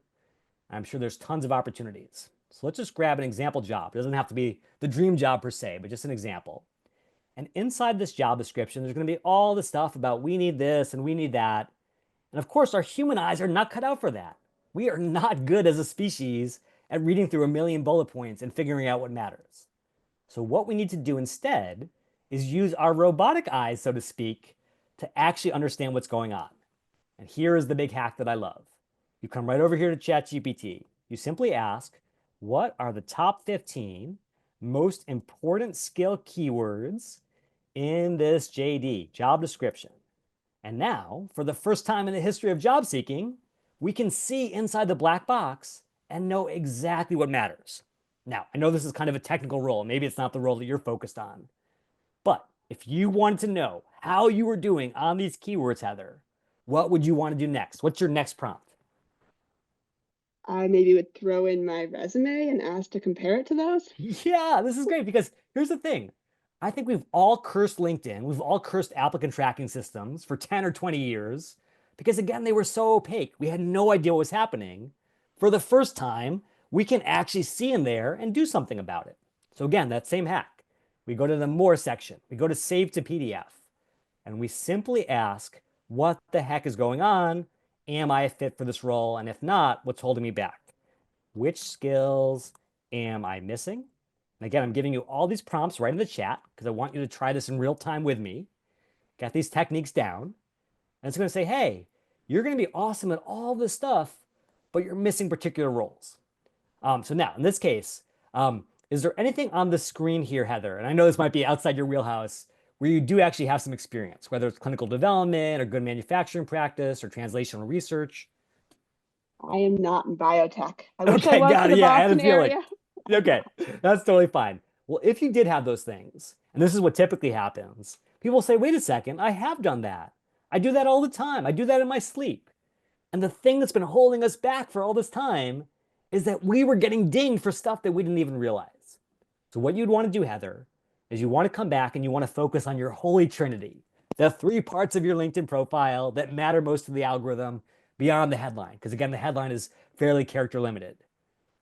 I'm sure there's tons of opportunities. So let's just grab an example job. It doesn't have to be the dream job per se, but just an example. And inside this job description, there's going to be all the stuff about we need this and we need that. And of course, our human eyes are not cut out for that. We are not good as a species at reading through a million bullet points and figuring out what matters. So what we need to do instead is use our robotic eyes, so to speak, to actually understand what's going on. And here is the big hack that I love. You come right over here to ChatGPT. You simply ask, what are the top 15 most important skill keywords in this JD, job description? And now, for the first time in the history of job seeking, we can see inside the black box and know exactly what matters. Now, I know this is kind of a technical role. Maybe it's not the role that you're focused on. But if you wanted to know how you were doing on these keywords, Heather, what would you want to do next? What's your next prompt? I maybe would throw in my resume and ask to compare it to those. Yeah, this is great because here's the thing. I think we've all cursed LinkedIn. We've all cursed applicant tracking systems for 10 or 20 years because, again, they were so opaque. We had no idea what was happening. For the first time, we can actually see in there and do something about it. So again, that same hack. We go to the More section. We go to Save to PDF. And we simply ask, what the heck is going on? Am I a fit for this role? And if not, what's holding me back? Which skills am I missing? And again, I'm giving you all these prompts right in the chat because I want you to try this in real time with me. Got these techniques down. And it's going to say, hey, you're going to be awesome at all this stuff, but you're missing particular roles. So now, in this case, is there anything on the screen here, Heather? And I know this might be outside your wheelhouse, where you do actually have some experience, whether it's clinical development or good manufacturing practice or translational research. I am not in biotech. I wish Okay, I was got in it. the Yeah, I had a Boston feeling. area. Okay, that's totally fine. Well, if you did have those things, and this is what typically happens, people say, wait a second, I have done that. I do that all the time. I do that in my sleep. And the thing that's been holding us back for all this time is that we were getting dinged for stuff that we didn't even realize. So what you'd want to do, Heather, is you want to come back and you want to focus on your holy trinity, the 3 parts of your LinkedIn profile that matter most to the algorithm beyond the headline. Because again, the headline is fairly character limited.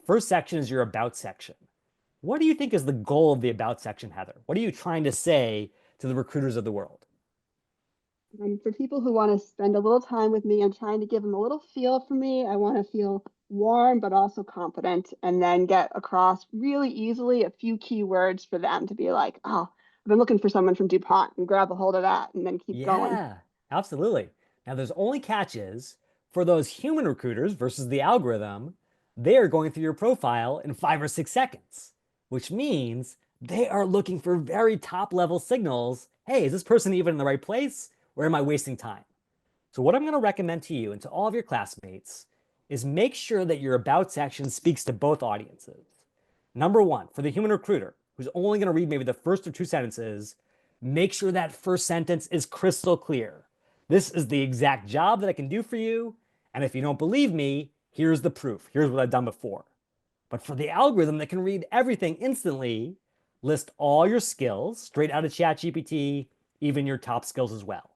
First section is your about section. What do you think is the goal of the about section, Heather? What are you trying to say to the recruiters of the world? For people who want to spend a little time with me, I'm trying to give them a little feel for me. I want to feel warm, but also confident, and then get across really easily a few keywords for them to be like, oh, I've been looking for someone from DuPont, and grab a hold of that and then keep going. Yeah, absolutely. Now there's only catches for those human recruiters versus the algorithm. They are going through your profile in 5 or 6 seconds, which means they are looking for very top level signals. Hey, is this person even in the right place? Or am I wasting time? So what I'm going to recommend to you and to all of your classmates is make sure that your about section speaks to both audiences. Number 1, for the human recruiter, who's only going to read maybe the first or 2 sentences, make sure that first sentence is crystal clear. This is the exact job that I can do for you. And if you don't believe me, here's the proof. Here's what I've done before. But for the algorithm that can read everything instantly, list all your skills straight out of ChatGPT, even your top skills as well.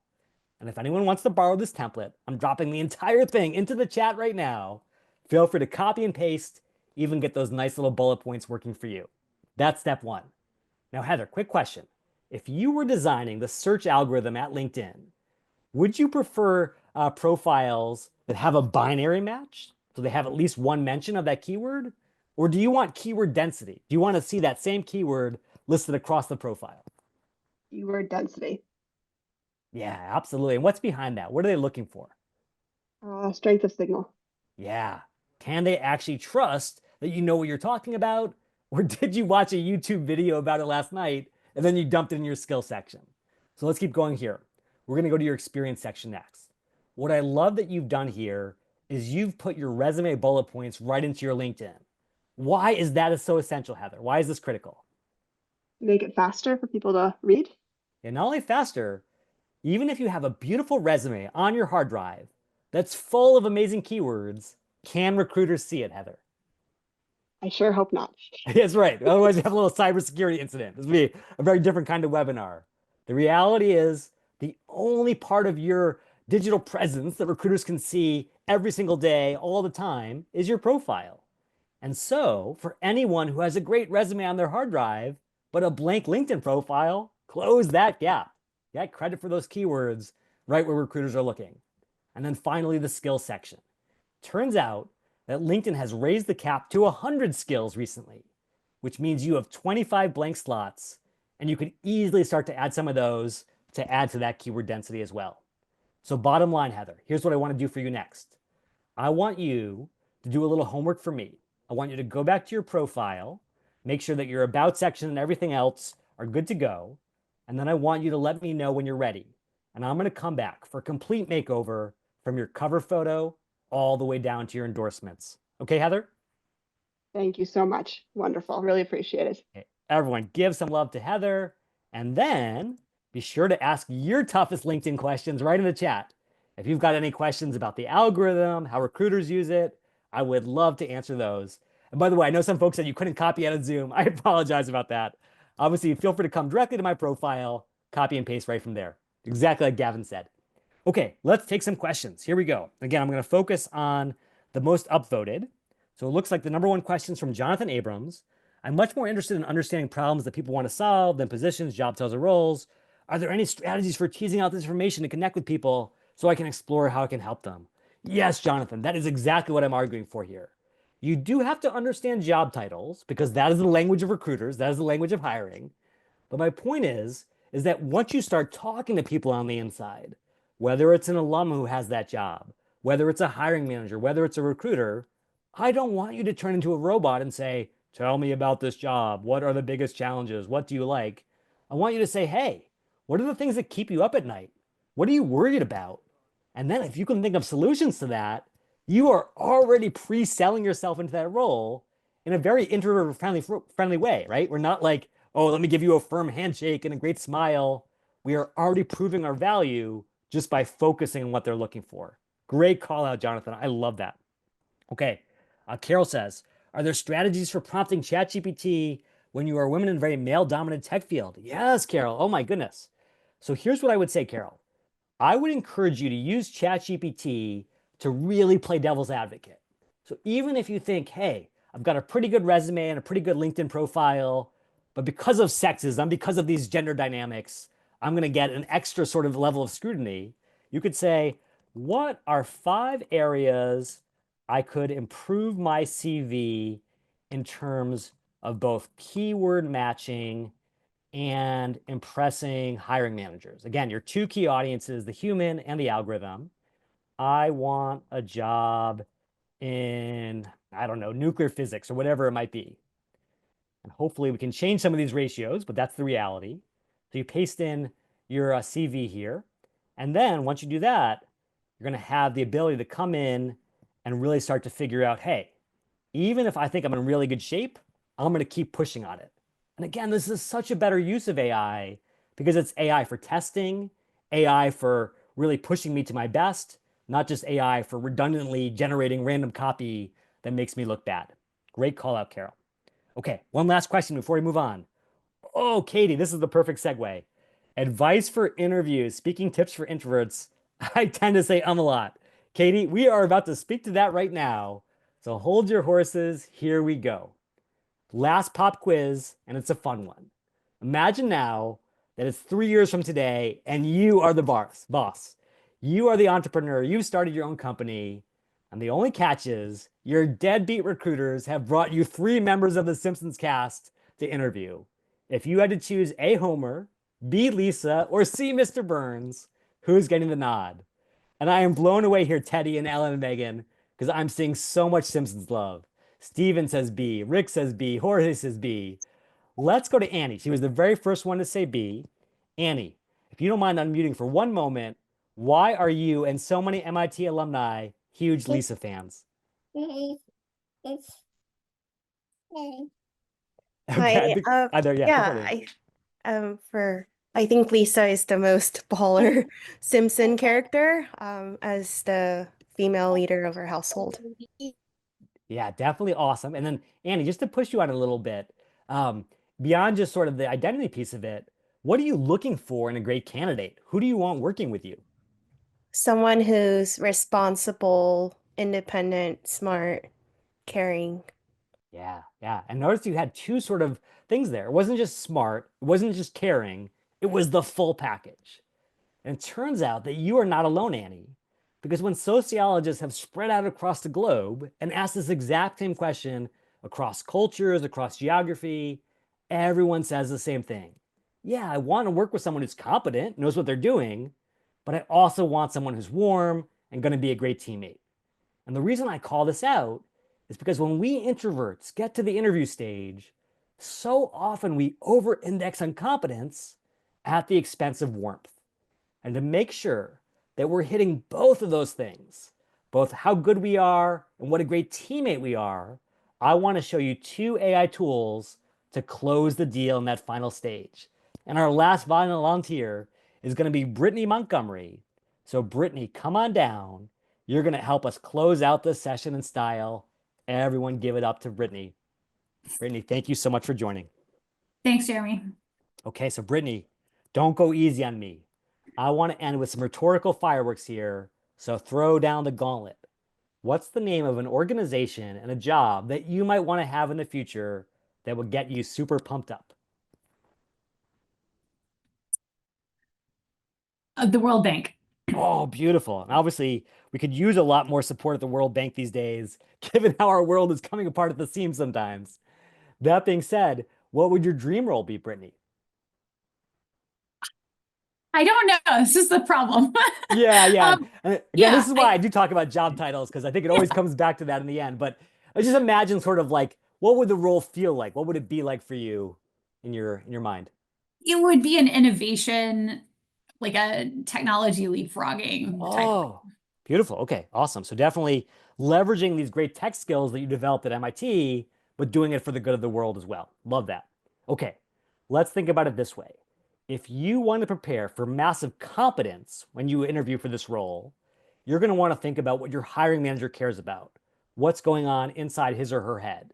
And if anyone wants to borrow this template, I'm dropping the entire thing into the chat right now. Feel free to copy and paste, even get those nice little bullet points working for you. That's step one. Now, Heather, quick question. If you were designing the search algorithm at LinkedIn, would you prefer profiles that have a binary match, so they have at least one mention of that keyword? Or do you want keyword density? Do you want to see that same keyword listed across the profile? Keyword density. Yeah, absolutely. And what's behind that? What are they looking for? Strength of signal. Yeah. Can they actually trust that you know what you're talking about? Or did you watch a YouTube video about it last night and then you dumped it in your skill section? So let's keep going here. We're going to go to your experience section next. What I love that you've done here is you've put your resume bullet points right into your LinkedIn. Why is that so essential, Heather? Why is this critical? Make it faster for people to read. And not only faster, even if you have a beautiful resume on your hard drive that's full of amazing keywords, can recruiters see it, Heather? I sure hope not. That's right. Otherwise, you have a little cybersecurity incident. This would be a very different kind of webinar. The reality is the only part of your digital presence that recruiters can see every single day, all the time, is your profile. And so for anyone who has a great resume on their hard drive, but a blank LinkedIn profile, close that gap. Get credit for those keywords right where recruiters are looking. And then finally, the skills section. Turns out that LinkedIn has raised the cap to 100 skills recently, which means you have 25 blank slots, and you could easily start to add some of those to add to that keyword density as well. So bottom line, Heather, here's what I want to do for you next. I want you to do a little homework for me. I want you to go back to your profile, make sure that your about section and everything else are good to go, and then I want you to let me know when you're ready. And I'm going to come back for a complete makeover from your cover photo all the way down to your endorsements. Okay, Heather? Thank you so much. Wonderful. Really appreciate it. Okay. Everyone, give some love to Heather, and then be sure to ask your toughest LinkedIn questions right in the chat. If you've got any questions about the algorithm, how recruiters use it, I would love to answer those. And by the way, I know some folks said you couldn't copy out of Zoom. I apologize about that. Obviously, feel free to come directly to my profile, copy and paste right from there. Exactly like Gavin said. Okay, let's take some questions. Here we go. Again, I'm going to focus on the most upvoted. So it looks like the number one question is from Jonathan Abrams. I'm much more interested in understanding problems that people want to solve than positions, job titles, or roles. Are there any strategies for teasing out this information to connect with people so I can explore how I can help them? Yes, Jonathan, that is exactly what I'm arguing for here. You do have to understand job titles because that is the language of recruiters. That is the language of hiring. But my point is that once you start talking to people on the inside, whether it's an alum who has that job, whether it's a hiring manager, whether it's a recruiter, I don't want you to turn into a robot and say, tell me about this job. What are the biggest challenges? What do you like? I want you to say, hey, what are the things that keep you up at night? What are you worried about? And then if you can think of solutions to that, you are already pre-selling yourself into that role in a very introvert-friendly way, right? We're not like, oh, let me give you a firm handshake and a great smile. We are already proving our value just by focusing on what they're looking for. Great call out, Jonathan. I love that. Okay, Carol says, are there strategies for prompting ChatGPT when you are women in a very male-dominant tech field? Yes, Carol. Oh my goodness. So here's what I would say, Carol. I would encourage you to use ChatGPT to really play devil's advocate. So even if you think, hey, I've got a pretty good resume and a pretty good LinkedIn profile, but because of sexism, because of these gender dynamics, I'm going to get an extra sort of level of scrutiny. You could say, what are 5 areas I could improve my CV in terms of both keyword matching and impressing hiring managers? Again, your 2 key audiences, the human and the algorithm. I want a job in, I don't know, nuclear physics or whatever it might be. And hopefully we can change some of these ratios, but that's the reality. So you paste in your CV here. And then once you do that, you're going to have the ability to come in and really start to figure out, hey, even if I think I'm in really good shape, I'm going to keep pushing on it. And again, this is such a better use of AI because it's AI for testing, AI for really pushing me to my best, not just AI for redundantly generating random copy that makes me look bad. Great call out, Carol. Okay, one last question before we move on. Oh, Katie, this is the perfect segue. Advice for interviews, speaking tips for introverts. I tend to say a lot. Katie, we are about to speak to that right now. So hold your horses. Here we go. Last pop quiz, and it's a fun one. Imagine now that it's 3 years from today and you are the boss. You are the entrepreneur. You've started your own company. And the only catch is your deadbeat recruiters have brought you 3 members of the Simpsons cast to interview. If you had to choose A, Homer, B, Lisa, or C, Mr. Burns, who's getting the nod? And I am blown away here, Teddy and Ellen and Megan, because I'm seeing so much Simpsons love. Steven says B, Rick says B, Jorge says B. Let's go to Annie. She was the very first one to say B. Annie, if you don't mind unmuting for one moment, why are you and so many MIT alumni huge Lisa fans? Hi, Okay, yeah, go for it. I think Lisa is the most baller Simpson character, as the female leader of her household. Yeah, definitely awesome. And then Annie, just to push you on a little bit, beyond just sort of the identity piece of it, what are you looking for in a great candidate? Who do you want working with you? Someone who's responsible, independent, smart, caring. Yeah, yeah. And notice you had 2 sort of things there. It wasn't just smart, it wasn't just caring, it was the full package. And it turns out that you are not alone, Annie, because when sociologists have spread out across the globe and asked this exact same question across cultures, across geography, everyone says the same thing. Yeah, I want to work with someone who's competent, knows what they're doing, but I also want someone who's warm and going to be a great teammate. And the reason I call this out is because when we introverts get to the interview stage, so often we over-index on competence at the expense of warmth. And to make sure that we're hitting both of those things, both how good we are and what a great teammate we are, I want to show you 2 AI tools to close the deal in that final stage. And our last volunteer is going to be Brittany Montgomery. So Brittany, come on down. You're going to help us close out this session in style. Everyone give it up to Brittany. Brittany, thank you so much for joining. Thanks, Jeremy. Okay, so Brittany, don't go easy on me. I want to end with some rhetorical fireworks here, so throw down the gauntlet. What's the name of an organization and a job that you might want to have in the future that would get you super pumped up? The World Bank. Oh, beautiful. And obviously, we could use a lot more support at the World Bank these days, given how our world is coming apart at the seams sometimes. That being said, what would your dream role be, Brittany? I don't know. This is the problem. Yeah. And again, yeah, this is why I do talk about job titles, because I think it always comes back to that in the end. But I just imagine sort of like, what would the role feel like? What would it be like for you in your mind? It would be an innovation, like a technology leapfrogging type. Oh, beautiful. Okay, awesome. So definitely leveraging these great tech skills that you developed at MIT, but doing it for the good of the world as well. Love that. Okay, let's think about it this way. If you want to prepare for massive competence when you interview for this role, you're going to want to think about what your hiring manager cares about, what's going on inside his or her head.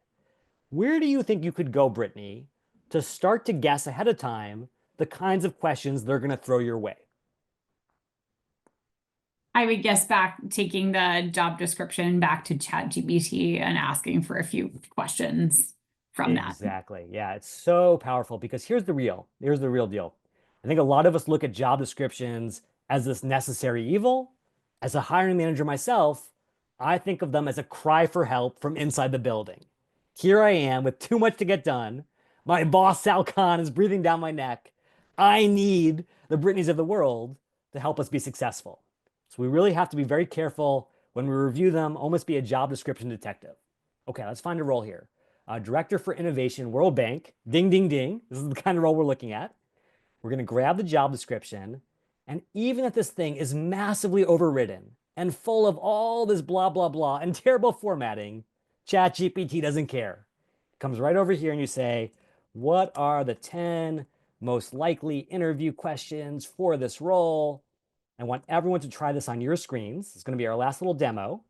Where do you think you could go, Brittany, to start to guess ahead of time the kinds of questions they're going to throw your way? I would guess taking the job description back to ChatGPT and asking for a few questions from that. Exactly. Yeah, it's so powerful because here's the real deal. I think a lot of us look at job descriptions as this necessary evil. As a hiring manager myself, I think of them as a cry for help from inside the building. Here I am with too much to get done. My boss, Sal Khan, is breathing down my neck. I need the Britneys of the world to help us be successful. So we really have to be very careful when we review them, almost be a job description detective. Okay, let's find a role here. Director for Innovation, World Bank. Ding, ding, ding. This is the kind of role we're looking at. We're going to grab the job description. And even if this thing is massively overridden and full of all this blah, blah, blah and terrible formatting, ChatGPT doesn't care. It comes right over here and you say, what are the 10 most likely interview questions for this role? I want everyone to try this on your screens. It's going to be our last little demo.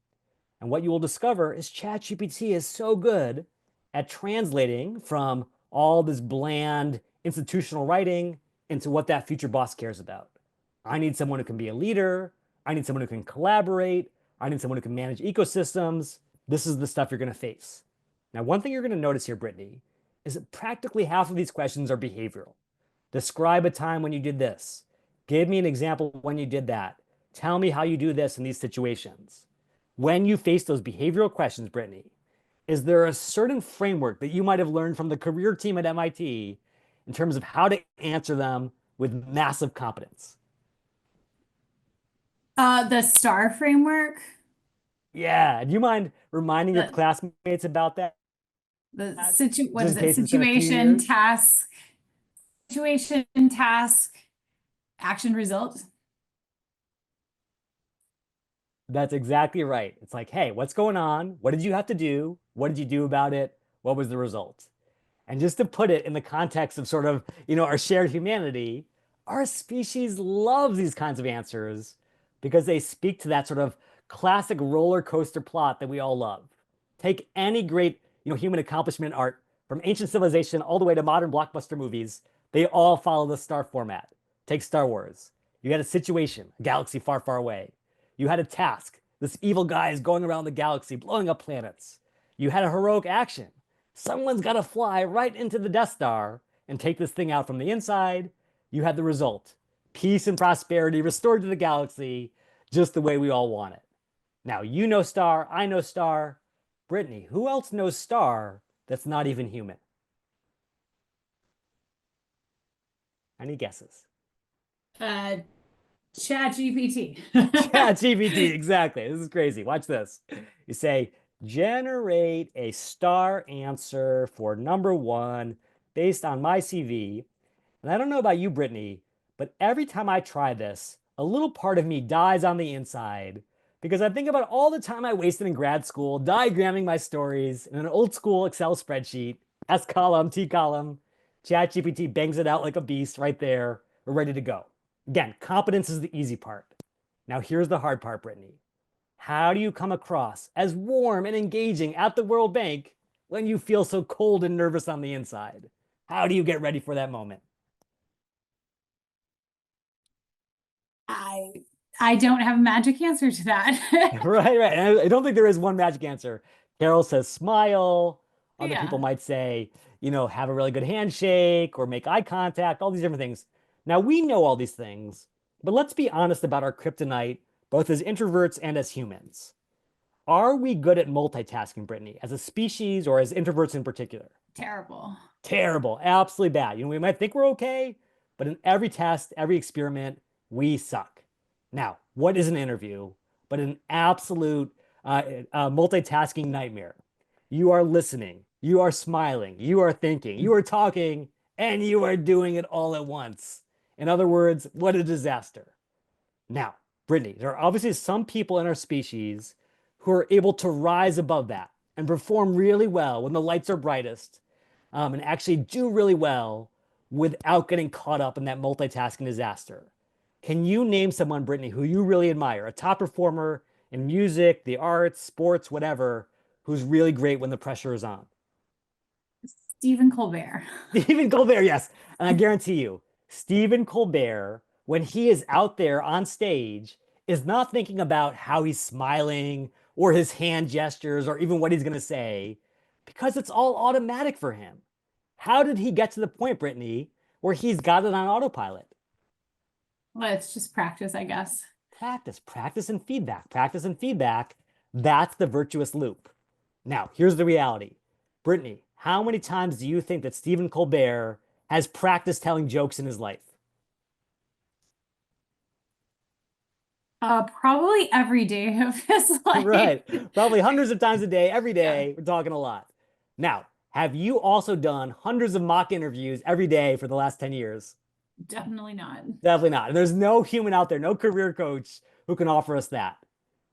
And what you will discover is ChatGPT is so good at translating from all this bland institutional writing into what that future boss cares about. I need someone who can be a leader. I need someone who can collaborate. I need someone who can manage ecosystems. this is the stuff you're going to face. Now, one thing you're going to notice here, Brittany, is that practically half of these questions are behavioral. Describe a time when you did this. Give me an example when you did that. Tell me how you do this in these situations. When you face those behavioral questions, Brittany, is there a certain framework that you might have learned from the career team at MIT in terms of how to answer them with massive competence? The STAR framework. Yeah. Do you mind reminding your The- classmates about that? What Just is in it? case it's been a few Situation, years. task, action, result. That's exactly right. It's like, hey, what's going on? What did you have to do? What did you do about it? What was the result? And just to put it in the context of sort of, our shared humanity, our species loves these kinds of answers because they speak to that sort of classic roller coaster plot that we all love. Take any great, human accomplishment art from ancient civilization all the way to modern blockbuster movies. They all follow the star format. Take Star Wars. You had a situation, a galaxy far, far away. You had a task. This evil guy is going around the galaxy, blowing up planets. You had a heroic action. Someone's got to fly right into the Death Star and take this thing out from the inside. You had the result. Peace and prosperity restored to the galaxy just the way we all want it. Now, you know Star, I know Star. Brittany, who else knows Star that's not even human? Any guesses? ChatGPT. ChatGPT, exactly. This is crazy. Watch this. You say, generate a star answer for number 1 based on my CV. And I don't know about you, Brittany, but every time I try this, a little part of me dies on the inside because I think about all the time I wasted in grad school diagramming my stories in an old school Excel spreadsheet, S column, T column. ChatGPT bangs it out like a beast right there. We're ready to go. Again, competence is the easy part. Now here's the hard part, Brittany. How do you come across as warm and engaging at the World Bank when you feel so cold and nervous on the inside? How do you get ready for that moment? I don't have a magic answer to that. Right. And I don't think there is one magic answer. Carol says smile. Other Yeah. people might say, have a really good handshake or make eye contact, all these different things. Now, we know all these things, but let's be honest about our kryptonite, both as introverts and as humans. Are we good at multitasking, Brittany, as a species or as introverts in particular? Terrible. Terrible, absolutely bad. We might think we're okay, but in every test, every experiment, we suck. Now, what is an interview but an absolute multitasking nightmare? You are listening, you are smiling, you are thinking, you are talking, and you are doing it all at once. In other words, what a disaster. Now, Brittany, there are obviously some people in our species who are able to rise above that and perform really well when the lights are brightest, and actually do really well without getting caught up in that multitasking disaster. Can you name someone, Brittany, who you really admire, a top performer in music, the arts, sports, whatever, who's really great when the pressure is on? Stephen Colbert. Stephen Colbert, yes. And I guarantee you, Stephen Colbert, when he is out there on stage, is not thinking about how he's smiling or his hand gestures or even what he's going to say, because it's all automatic for him. How did he get to the point, Brittany, where he's got it on autopilot? Well, it's just practice, I guess. Practice and feedback, practice and feedback. That's the virtuous loop. Now, here's the reality. Brittany, how many times do you think that Stephen Colbert has practiced telling jokes in his life? Probably every day of his life. Right. Probably hundreds of times a day, every day. Yeah. We're talking a lot. Now, have you also done hundreds of mock interviews every day for the last 10 years? Definitely not. Definitely not. And there's no human out there, no career coach who can offer us that.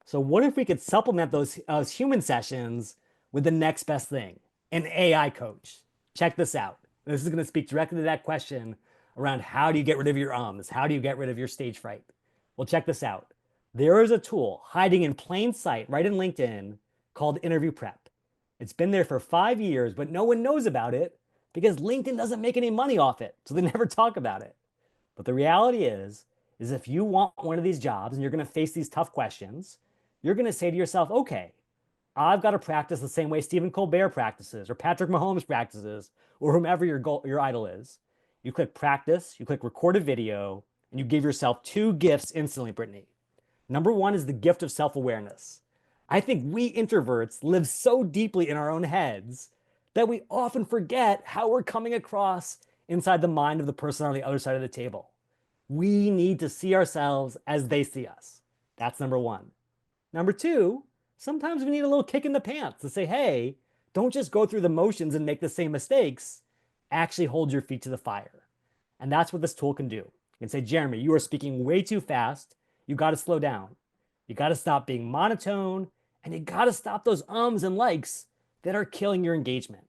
So what if we could supplement those human sessions with the next best thing, an AI coach? Check this out. This is going to speak directly to that question around how do you get rid of your ums? How do you get rid of your stage fright? Well, check this out. There is a tool hiding in plain sight right in LinkedIn called Interview Prep. It's been there for 5 years, but no one knows about it because LinkedIn doesn't make any money off it, so they never talk about it. But the reality is if you want one of these jobs and you're going to face these tough questions, you're going to say to yourself, okay, I've got to practice the same way Stephen Colbert practices, or Patrick Mahomes practices, or whomever your idol is. You click practice, you click record a video, and you give yourself 2 gifts instantly, Brittany. Number 1 is the gift of self-awareness. I think we introverts live so deeply in our own heads that we often forget how we're coming across inside the mind of the person on the other side of the table. We need to see ourselves as they see us. That's number 1. Number 2, sometimes we need a little kick in the pants to say, hey, don't just go through the motions and make the same mistakes. Actually hold your feet to the fire. And that's what this tool can do. You can say, Jeremy, you are speaking way too fast. You got to slow down. You got to stop being monotone, and you got to stop those ums and likes that are killing your engagement.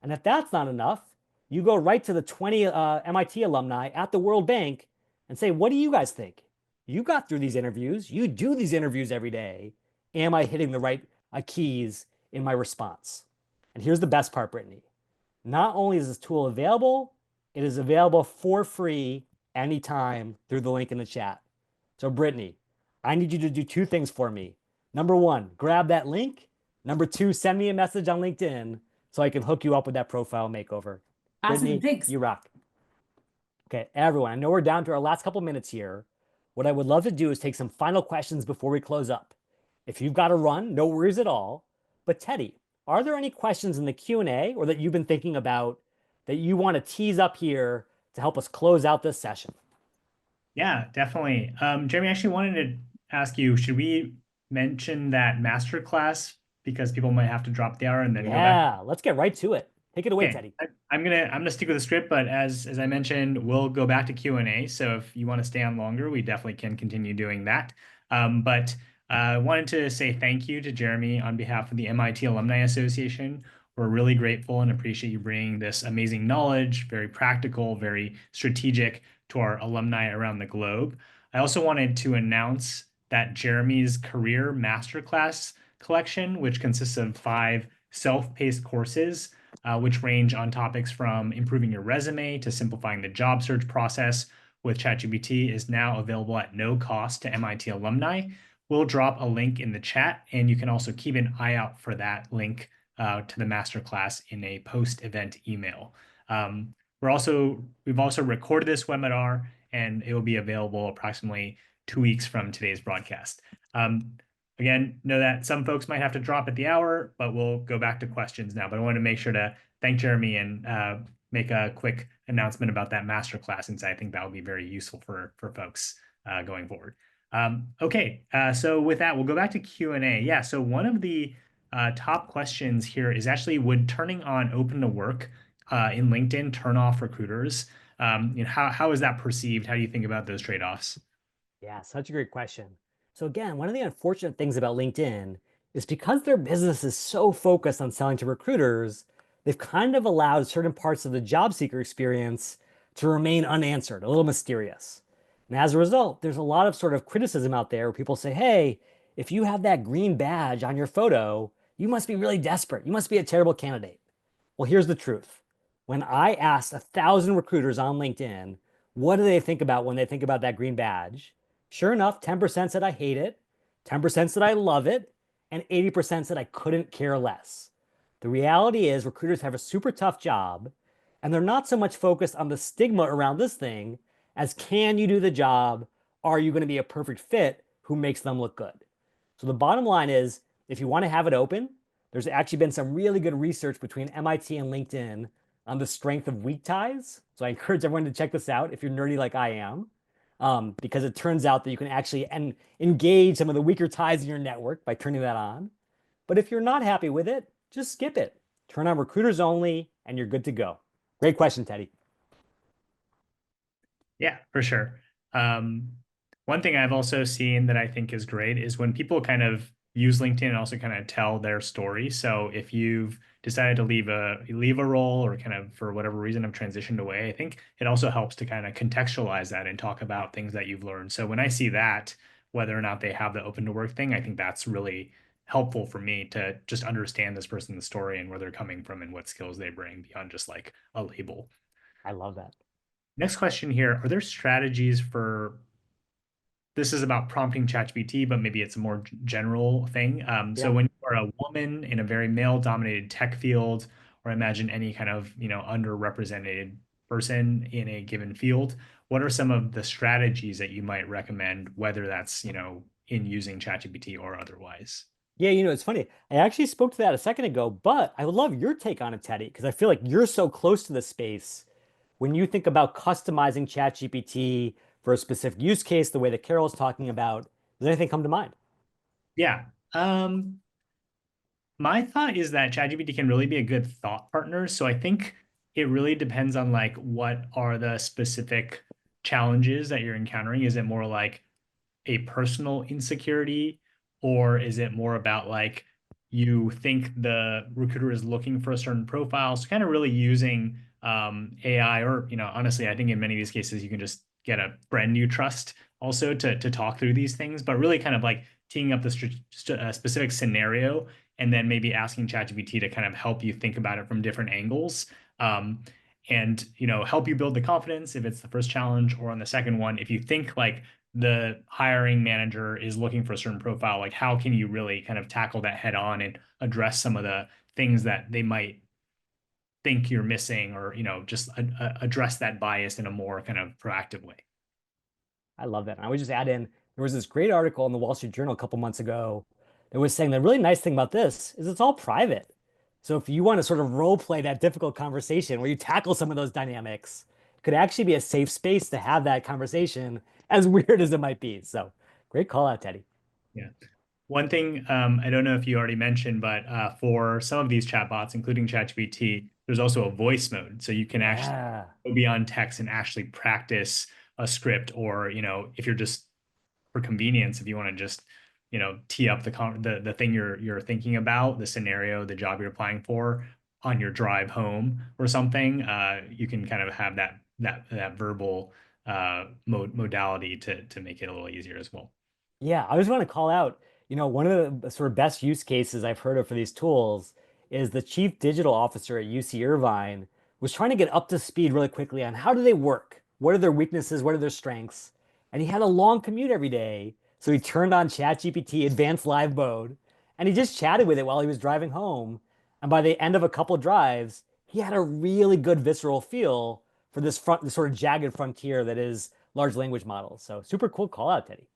And if that's not enough, you go right to the 20 MIT alumni at the World Bank and say, what do you guys think? You got through these interviews. You do these interviews every day. Am I hitting the right keys in my response? And here's the best part, Brittany. Not only is this tool available, it is available for free anytime through the link in the chat. So Brittany, I need you to do 2 things for me. Number 1, grab that link. Number 2, send me a message on LinkedIn so I can hook you up with that profile makeover. Awesome, Brittany, thanks. you rock. Okay, everyone, I know we're down to our last couple minutes here. What I would love to do is take some final questions before we close up. If you've got to run, no worries at all. But Teddy, are there any questions in the Q&A or that you've been thinking about that you want to tease up here to help us close out this session? Yeah, definitely. Jeremy, I actually wanted to ask you, should we mention that masterclass because people might have to drop the hour and then go back? Yeah, let's get right to it. Take it away, Okay, Teddy. I'm gonna stick with the script, but as I mentioned, we'll go back to Q&A. So if you want to stay on longer, we definitely can continue doing that. But I wanted to say thank you to Jeremy on behalf of the MIT Alumni Association. We're really grateful and appreciate you bringing this amazing knowledge, very practical, very strategic, to our alumni around the globe. I also wanted to announce that Jeremy's Career Masterclass collection, which consists of 5 self-paced courses, which range on topics from improving your resume to simplifying the job search process with ChatGPT, is now available at no cost to MIT alumni. We'll drop a link in the chat, and you can also keep an eye out for that link to the masterclass in a post-event email. We've also recorded this webinar, and it will be available approximately 2 weeks from today's broadcast. Again, know that some folks might have to drop at the hour, but we'll go back to questions now. But I want to make sure to thank Jeremy and make a quick announcement about that masterclass, since I think that will be very useful for folks going forward. Okay, so with that, we'll go back to Q&A. Yeah, so one of the top questions here is actually, would turning on open to work in LinkedIn turn off recruiters? How is that perceived? How do you think about those trade-offs? Yeah, such a great question. So again, one of the unfortunate things about LinkedIn is because their business is so focused on selling to recruiters, they've kind of allowed certain parts of the job seeker experience to remain unanswered, a little mysterious. And as a result, there's a lot of sort of criticism out there where people say, hey, if you have that green badge on your photo, you must be really desperate. You must be a terrible candidate. Well, here's the truth. When I asked 1,000 recruiters on LinkedIn, what do they think about when they think about that green badge? Sure enough, 10% said I hate it, 10% said I love it, and 80% said I couldn't care less. The reality is recruiters have a super tough job, and they're not so much focused on the stigma around this thing as, can you do the job? Are you going to be a perfect fit who makes them look good? So the bottom line is, if you want to have it open, there's actually been some really good research between MIT and LinkedIn on the strength of weak ties. So I encourage everyone to check this out if you're nerdy like I am. Because it turns out that you can actually engage some of the weaker ties in your network by turning that on. But if you're not happy with it, just skip it. Turn on recruiters only, and you're good to go. Great question, Teddy. Yeah, for sure. One thing I've also seen that I think is great is when people kind of use LinkedIn and also kind of tell their story. So if you've decided to leave a role or kind of for whatever reason have transitioned away, I think it also helps to kind of contextualize that and talk about things that you've learned. So when I see that, whether or not they have the open to work thing, I think that's really helpful for me to just understand this person's story and where they're coming from and what skills they bring beyond just like a label. I love that. Next question here, are there strategies for, this is about prompting ChatGPT, but maybe it's a more general thing. So when you're or a woman in a very male-dominated tech field, or imagine any kind of, underrepresented person in a given field, what are some of the strategies that you might recommend, whether that's, in using ChatGPT or otherwise? Yeah, it's funny. I actually spoke to that a second ago, but I would love your take on it, Teddy, because I feel like you're so close to the space. When you think about customizing ChatGPT for a specific use case, the way that Carol's talking about, does anything come to mind? Yeah. My thought is that ChatGPT can really be a good thought partner. So I think it really depends on like what are the specific challenges that you're encountering. Is it more like a personal insecurity, or is it more about like you think the recruiter is looking for a certain profile? So kind of really using AI, or honestly, I think in many of these cases you can just get a friend you trust also to talk through these things, but really kind of like teeing up the specific scenario and then maybe asking ChatGPT to kind of help you think about it from different angles. And help you build the confidence if it's the first challenge, or on the second one, if you think like the hiring manager is looking for a certain profile, like how can you really kind of tackle that head on and address some of the things that they might think you're missing, or just address that bias in a more kind of proactive way. I love that. And I would just add in, there was this great article in the Wall Street Journal a couple months ago that was saying the really nice thing about this is it's all private. So if you want to sort of role play that difficult conversation where you tackle some of those dynamics, it could actually be a safe space to have that conversation, as weird as it might be. So great call out, Teddy. Yeah. One thing, I don't know if you already mentioned, but for some of these chatbots, including ChatGPT, there's also a voice mode. So you can actually go beyond text and actually practice a script, or, if you're just for convenience, if you want to just, tee up the thing you're thinking about, the scenario, the job you're applying for on your drive home or something, you can kind of have that verbal modality to make it a little easier as well. Yeah, I just want to call out, one of the sort of best use cases I've heard of for these tools is the chief digital officer at UC Irvine was trying to get up to speed really quickly on how do they work? What are their weaknesses? What are their strengths? And he had a long commute every day. So he turned on ChatGPT advanced live mode and he just chatted with it while he was driving home. And by the end of a couple drives, he had a really good visceral feel for this sort of jagged frontier that is large language models. So super cool call out, Teddy.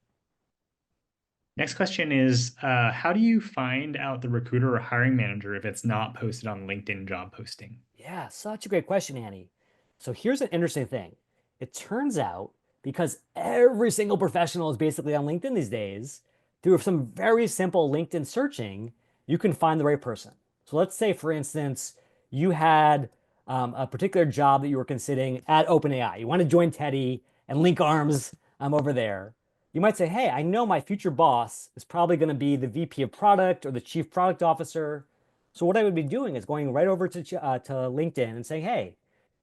Next question is, how do you find out the recruiter or hiring manager if it's not posted on LinkedIn job posting? Yeah, such a great question, Annie. So here's an interesting thing. It turns out because every single professional is basically on LinkedIn these days, through some very simple LinkedIn searching, you can find the right person. So let's say, for instance, you had a particular job that you were considering at OpenAI. You want to join Teddy and link arms over there. You might say, hey, I know my future boss is probably going to be the VP of product or the chief product officer. So what I would be doing is going right over to LinkedIn and saying, hey,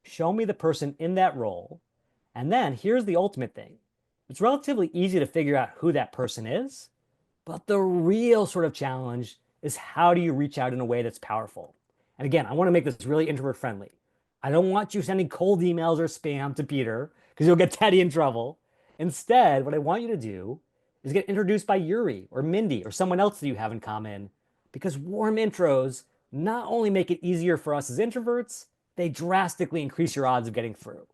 show me the person in that role. And then here's the ultimate thing. It's relatively easy to figure out who that person is, but the real sort of challenge is how do you reach out in a way that's powerful? And again, I want to make this really introvert friendly. I don't want you sending cold emails or spam to Peter because you'll get Teddy in trouble. Instead, what I want you to do is get introduced by Yuri or Mindy or someone else that you have in common, because warm intros not only make it easier for us as introverts, they drastically increase your odds of getting through.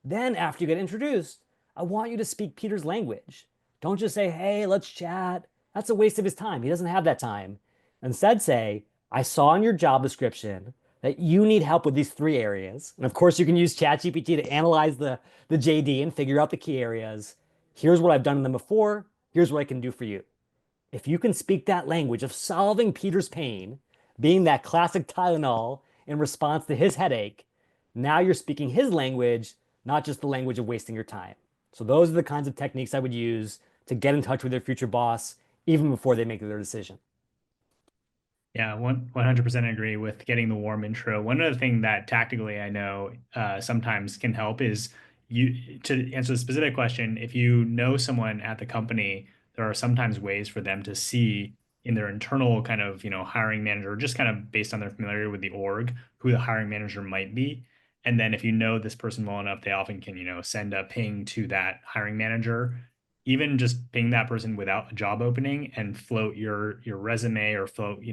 Then after you get introduced, I want you to speak Peter's language. Don't just say, hey, let's chat. That's a waste of his time. He doesn't have that time. Instead say, I saw in your job description that you need help with these 3 areas. And of course, you can use ChatGPT to analyze the JD and figure out the key areas. Here's what I've done in them before. Here's what I can do for you. If you can speak that language of solving Peter's pain, being that classic Tylenol in response to his headache, now you're speaking his language, not just the language of wasting your time. So those are the kinds of techniques I would use to get in touch with your future boss, even before they make their decision. Yeah, 100% agree with getting the warm intro. One other thing that tactically I know sometimes can help is to answer the specific question, if you know someone at the company, there are sometimes ways for them to see in their internal kind of, hiring manager, just kind of based on their familiarity with the org, who the hiring manager might be. And then if you know this person well enough, they often can, send a ping to that hiring manager even just ping that person without a job opening and float your resume or float,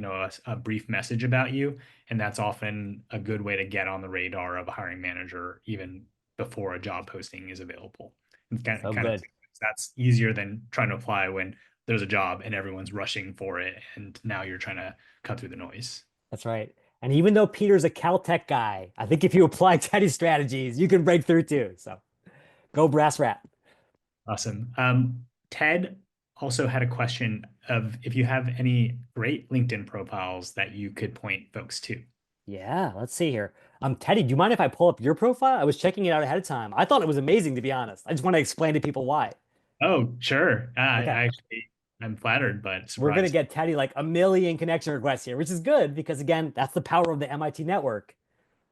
a brief message about you. And that's often a good way to get on the radar of a hiring manager even before a job posting is available. And So kind of good. that's easier than trying to apply when there's a job and everyone's rushing for it. And now you're trying to cut through the noise. That's right. And even though Peter's a Caltech guy, I think if you apply Teddy's strategies, you can break through too. So go Brass Rat. Awesome. Ted also had a question of if you have any great LinkedIn profiles that you could point folks to. Yeah, let's see here. Teddy, do you mind if I pull up your profile? I was checking it out ahead of time. I thought it was amazing, to be honest. I just want to explain to people why. Oh, sure. Okay. I'm flattered, but We're going to surprised. get Teddy like a million connection requests here, which is good because, again, that's the power of the MIT network.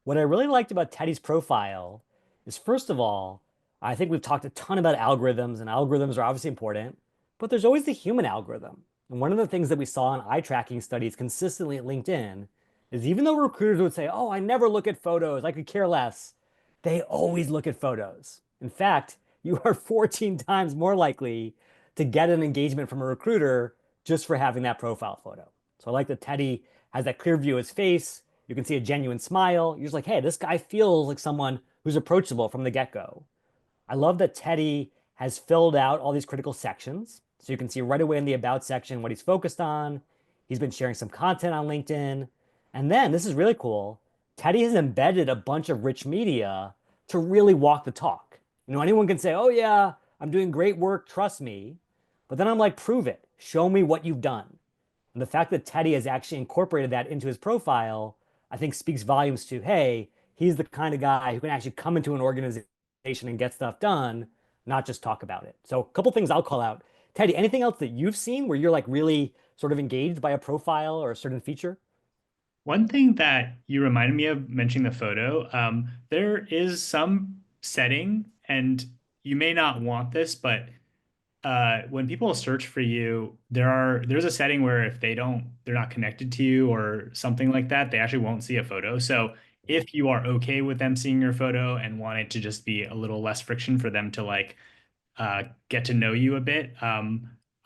What I really liked about Teddy's profile is, first of all, I think we've talked a ton about algorithms, and algorithms are obviously important, but there's always the human algorithm. And one of the things that we saw in eye tracking studies consistently at LinkedIn is even though recruiters would say, oh, I never look at photos, I could care less, they always look at photos. In fact, you are 14 times more likely to get an engagement from a recruiter just for having that profile photo. So I like that Teddy has that clear view of his face. You can see a genuine smile. You're just like, hey, this guy feels like someone who's approachable from the get-go. I love that Teddy has filled out all these critical sections. So you can see right away in the About section what he's focused on. He's been sharing some content on LinkedIn. And then, this is really cool, Teddy has embedded a bunch of rich media to really walk the talk. Anyone can say, oh yeah, I'm doing great work, trust me. But then I'm like, prove it. Show me what you've done. And the fact that Teddy has actually incorporated that into his profile, I think speaks volumes to, hey, he's the kind of guy who can actually come into an organization and get stuff done, not just talk about it. So a couple things I'll call out. Teddy, anything else that you've seen where you're like really sort of engaged by a profile or a certain feature? One thing that you reminded me of mentioning the photo, there is some setting, and you may not want this, but when people search for you, there's a setting where if they're not connected to you or something like that, they actually won't see a photo. So if you are okay with them seeing your photo and want it to just be a little less friction for them to get to know you a bit,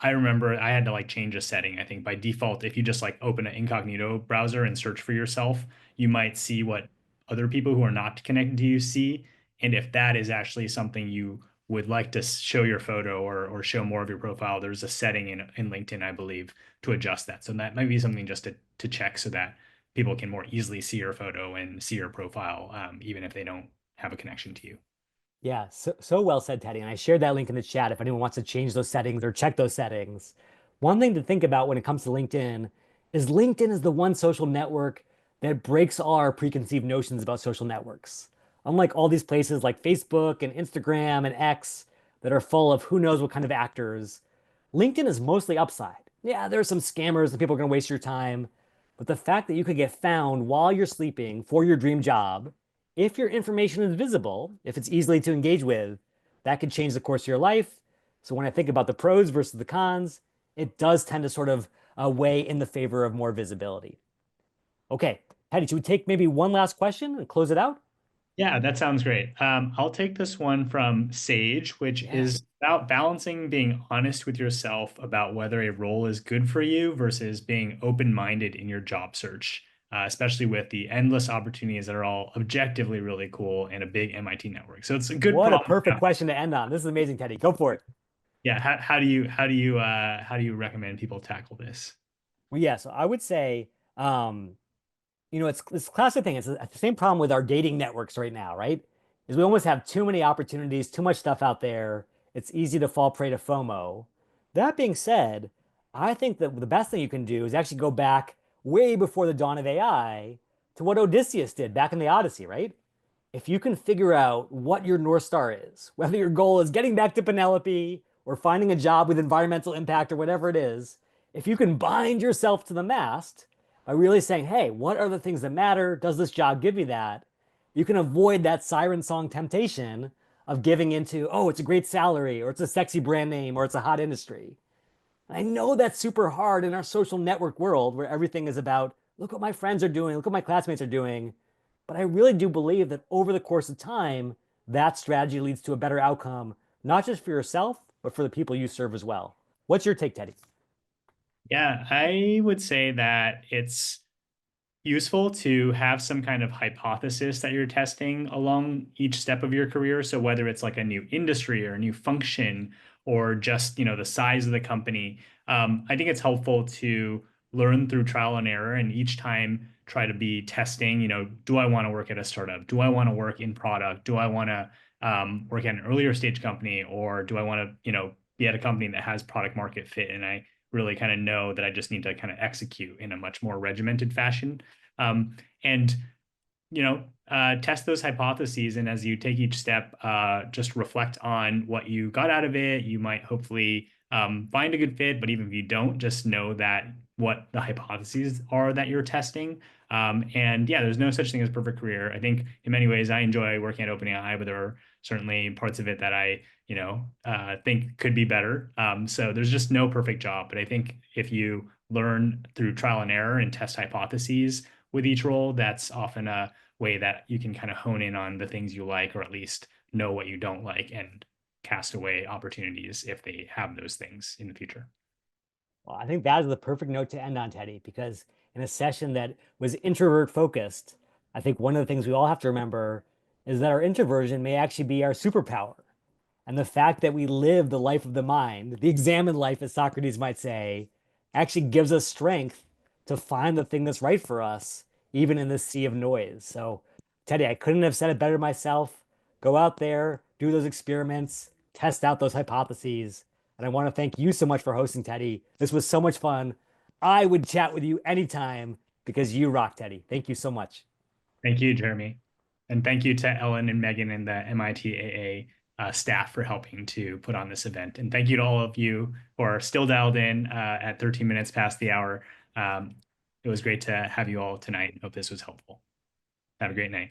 I remember I had to change a setting. I think by default, if you just open an incognito browser and search for yourself, you might see what other people who are not connected to you see. And if that is actually something you would like to show your photo or show more of your profile, there's a setting in LinkedIn, I believe, to adjust that. So that might be something just to check so that people can more easily see your photo and see your profile, even if they don't have a connection to you. Yeah, so well said, Teddy. And I shared that link in the chat if anyone wants to change those settings or check those settings. One thing to think about when it comes to LinkedIn is the one social network that breaks all our preconceived notions about social networks. Unlike all these places like Facebook and Instagram and X that are full of who knows what kind of actors, LinkedIn is mostly upside. Yeah, there are some scammers and people are going to waste your time. But the fact that you could get found while you're sleeping for your dream job, if your information is visible, if it's easily to engage with, that could change the course of your life. So when I think about the pros versus the cons, it does tend to sort of weigh in the favor of more visibility. Okay, Patty, should we take maybe one last question and close it out? Yeah, that sounds great. I'll take this one from Sage, which is about balancing being honest with yourself about whether a role is good for you versus being open-minded in your job search, especially with the endless opportunities that are all objectively really cool and a big MIT network. So it's a good What a problem. perfect question to end on. This is amazing, Teddy. Go for it. Yeah, how do you recommend people tackle this? Well, yeah, so I would say, it's this classic thing. It's the same problem with our dating networks right now, right? Is we almost have too many opportunities, too much stuff out there. It's easy to fall prey to FOMO. That being said, I think that the best thing you can do is actually go back way before the dawn of AI to what Odysseus did back in the Odyssey, right? If you can figure out what your North Star is, whether your goal is getting back to Penelope or finding a job with environmental impact or whatever it is, if you can bind yourself to the mast by really saying, hey, what are the things that matter? Does this job give me that? You can avoid that siren song temptation of giving into, oh, it's a great salary, or it's a sexy brand name, or it's a hot industry. I know that's super hard in our social network world where everything is about, look what my friends are doing, look what my classmates are doing. But I really do believe that over the course of time, that strategy leads to a better outcome, not just for yourself, but for the people you serve as well. What's your take, Teddy? Yeah, I would say that it's useful to have some kind of hypothesis that you're testing along each step of your career. So whether it's like a new industry or a new function or just, the size of the company, I think it's helpful to learn through trial and error and each time try to be testing, do I want to work at a startup? Do I want to work in product? Do I want to work at an earlier stage company, or do I want to, be at a company that has product market fit and I really kind of know that I just need to kind of execute in a much more regimented fashion. And test those hypotheses. And as you take each step, just reflect on what you got out of it. You might hopefully find a good fit, but even if you don't, just know that what the hypotheses are that you're testing. And yeah, there's no such thing as perfect career. I think in many ways I enjoy working at OpenAI, but there are certainly parts of it that I, think could be better. So there's just no perfect job. But I think if you learn through trial and error and test hypotheses with each role, that's often a way that you can kind of hone in on the things you like, or at least know what you don't like and cast away opportunities if they have those things in the future. Well, I think that is the perfect note to end on, Teddy, because in a session that was introvert focused, I think one of the things we all have to remember is that our introversion may actually be our superpower. And the fact that we live the life of the mind, the examined life, as Socrates might say, actually gives us strength to find the thing that's right for us, even in this sea of noise. So, Teddy, I couldn't have said it better myself. Go out there, do those experiments, test out those hypotheses. And I want to thank you so much for hosting, Teddy. This was so much fun. I would chat with you anytime because you rock, Teddy. Thank you so much. Thank you, Jeremy. And thank you to Ellen and Megan and the MITAA staff for helping to put on this event. And thank you to all of you who are still dialed in at 13 minutes past the hour. It was great to have you all tonight. Hope this was helpful. Have a great night.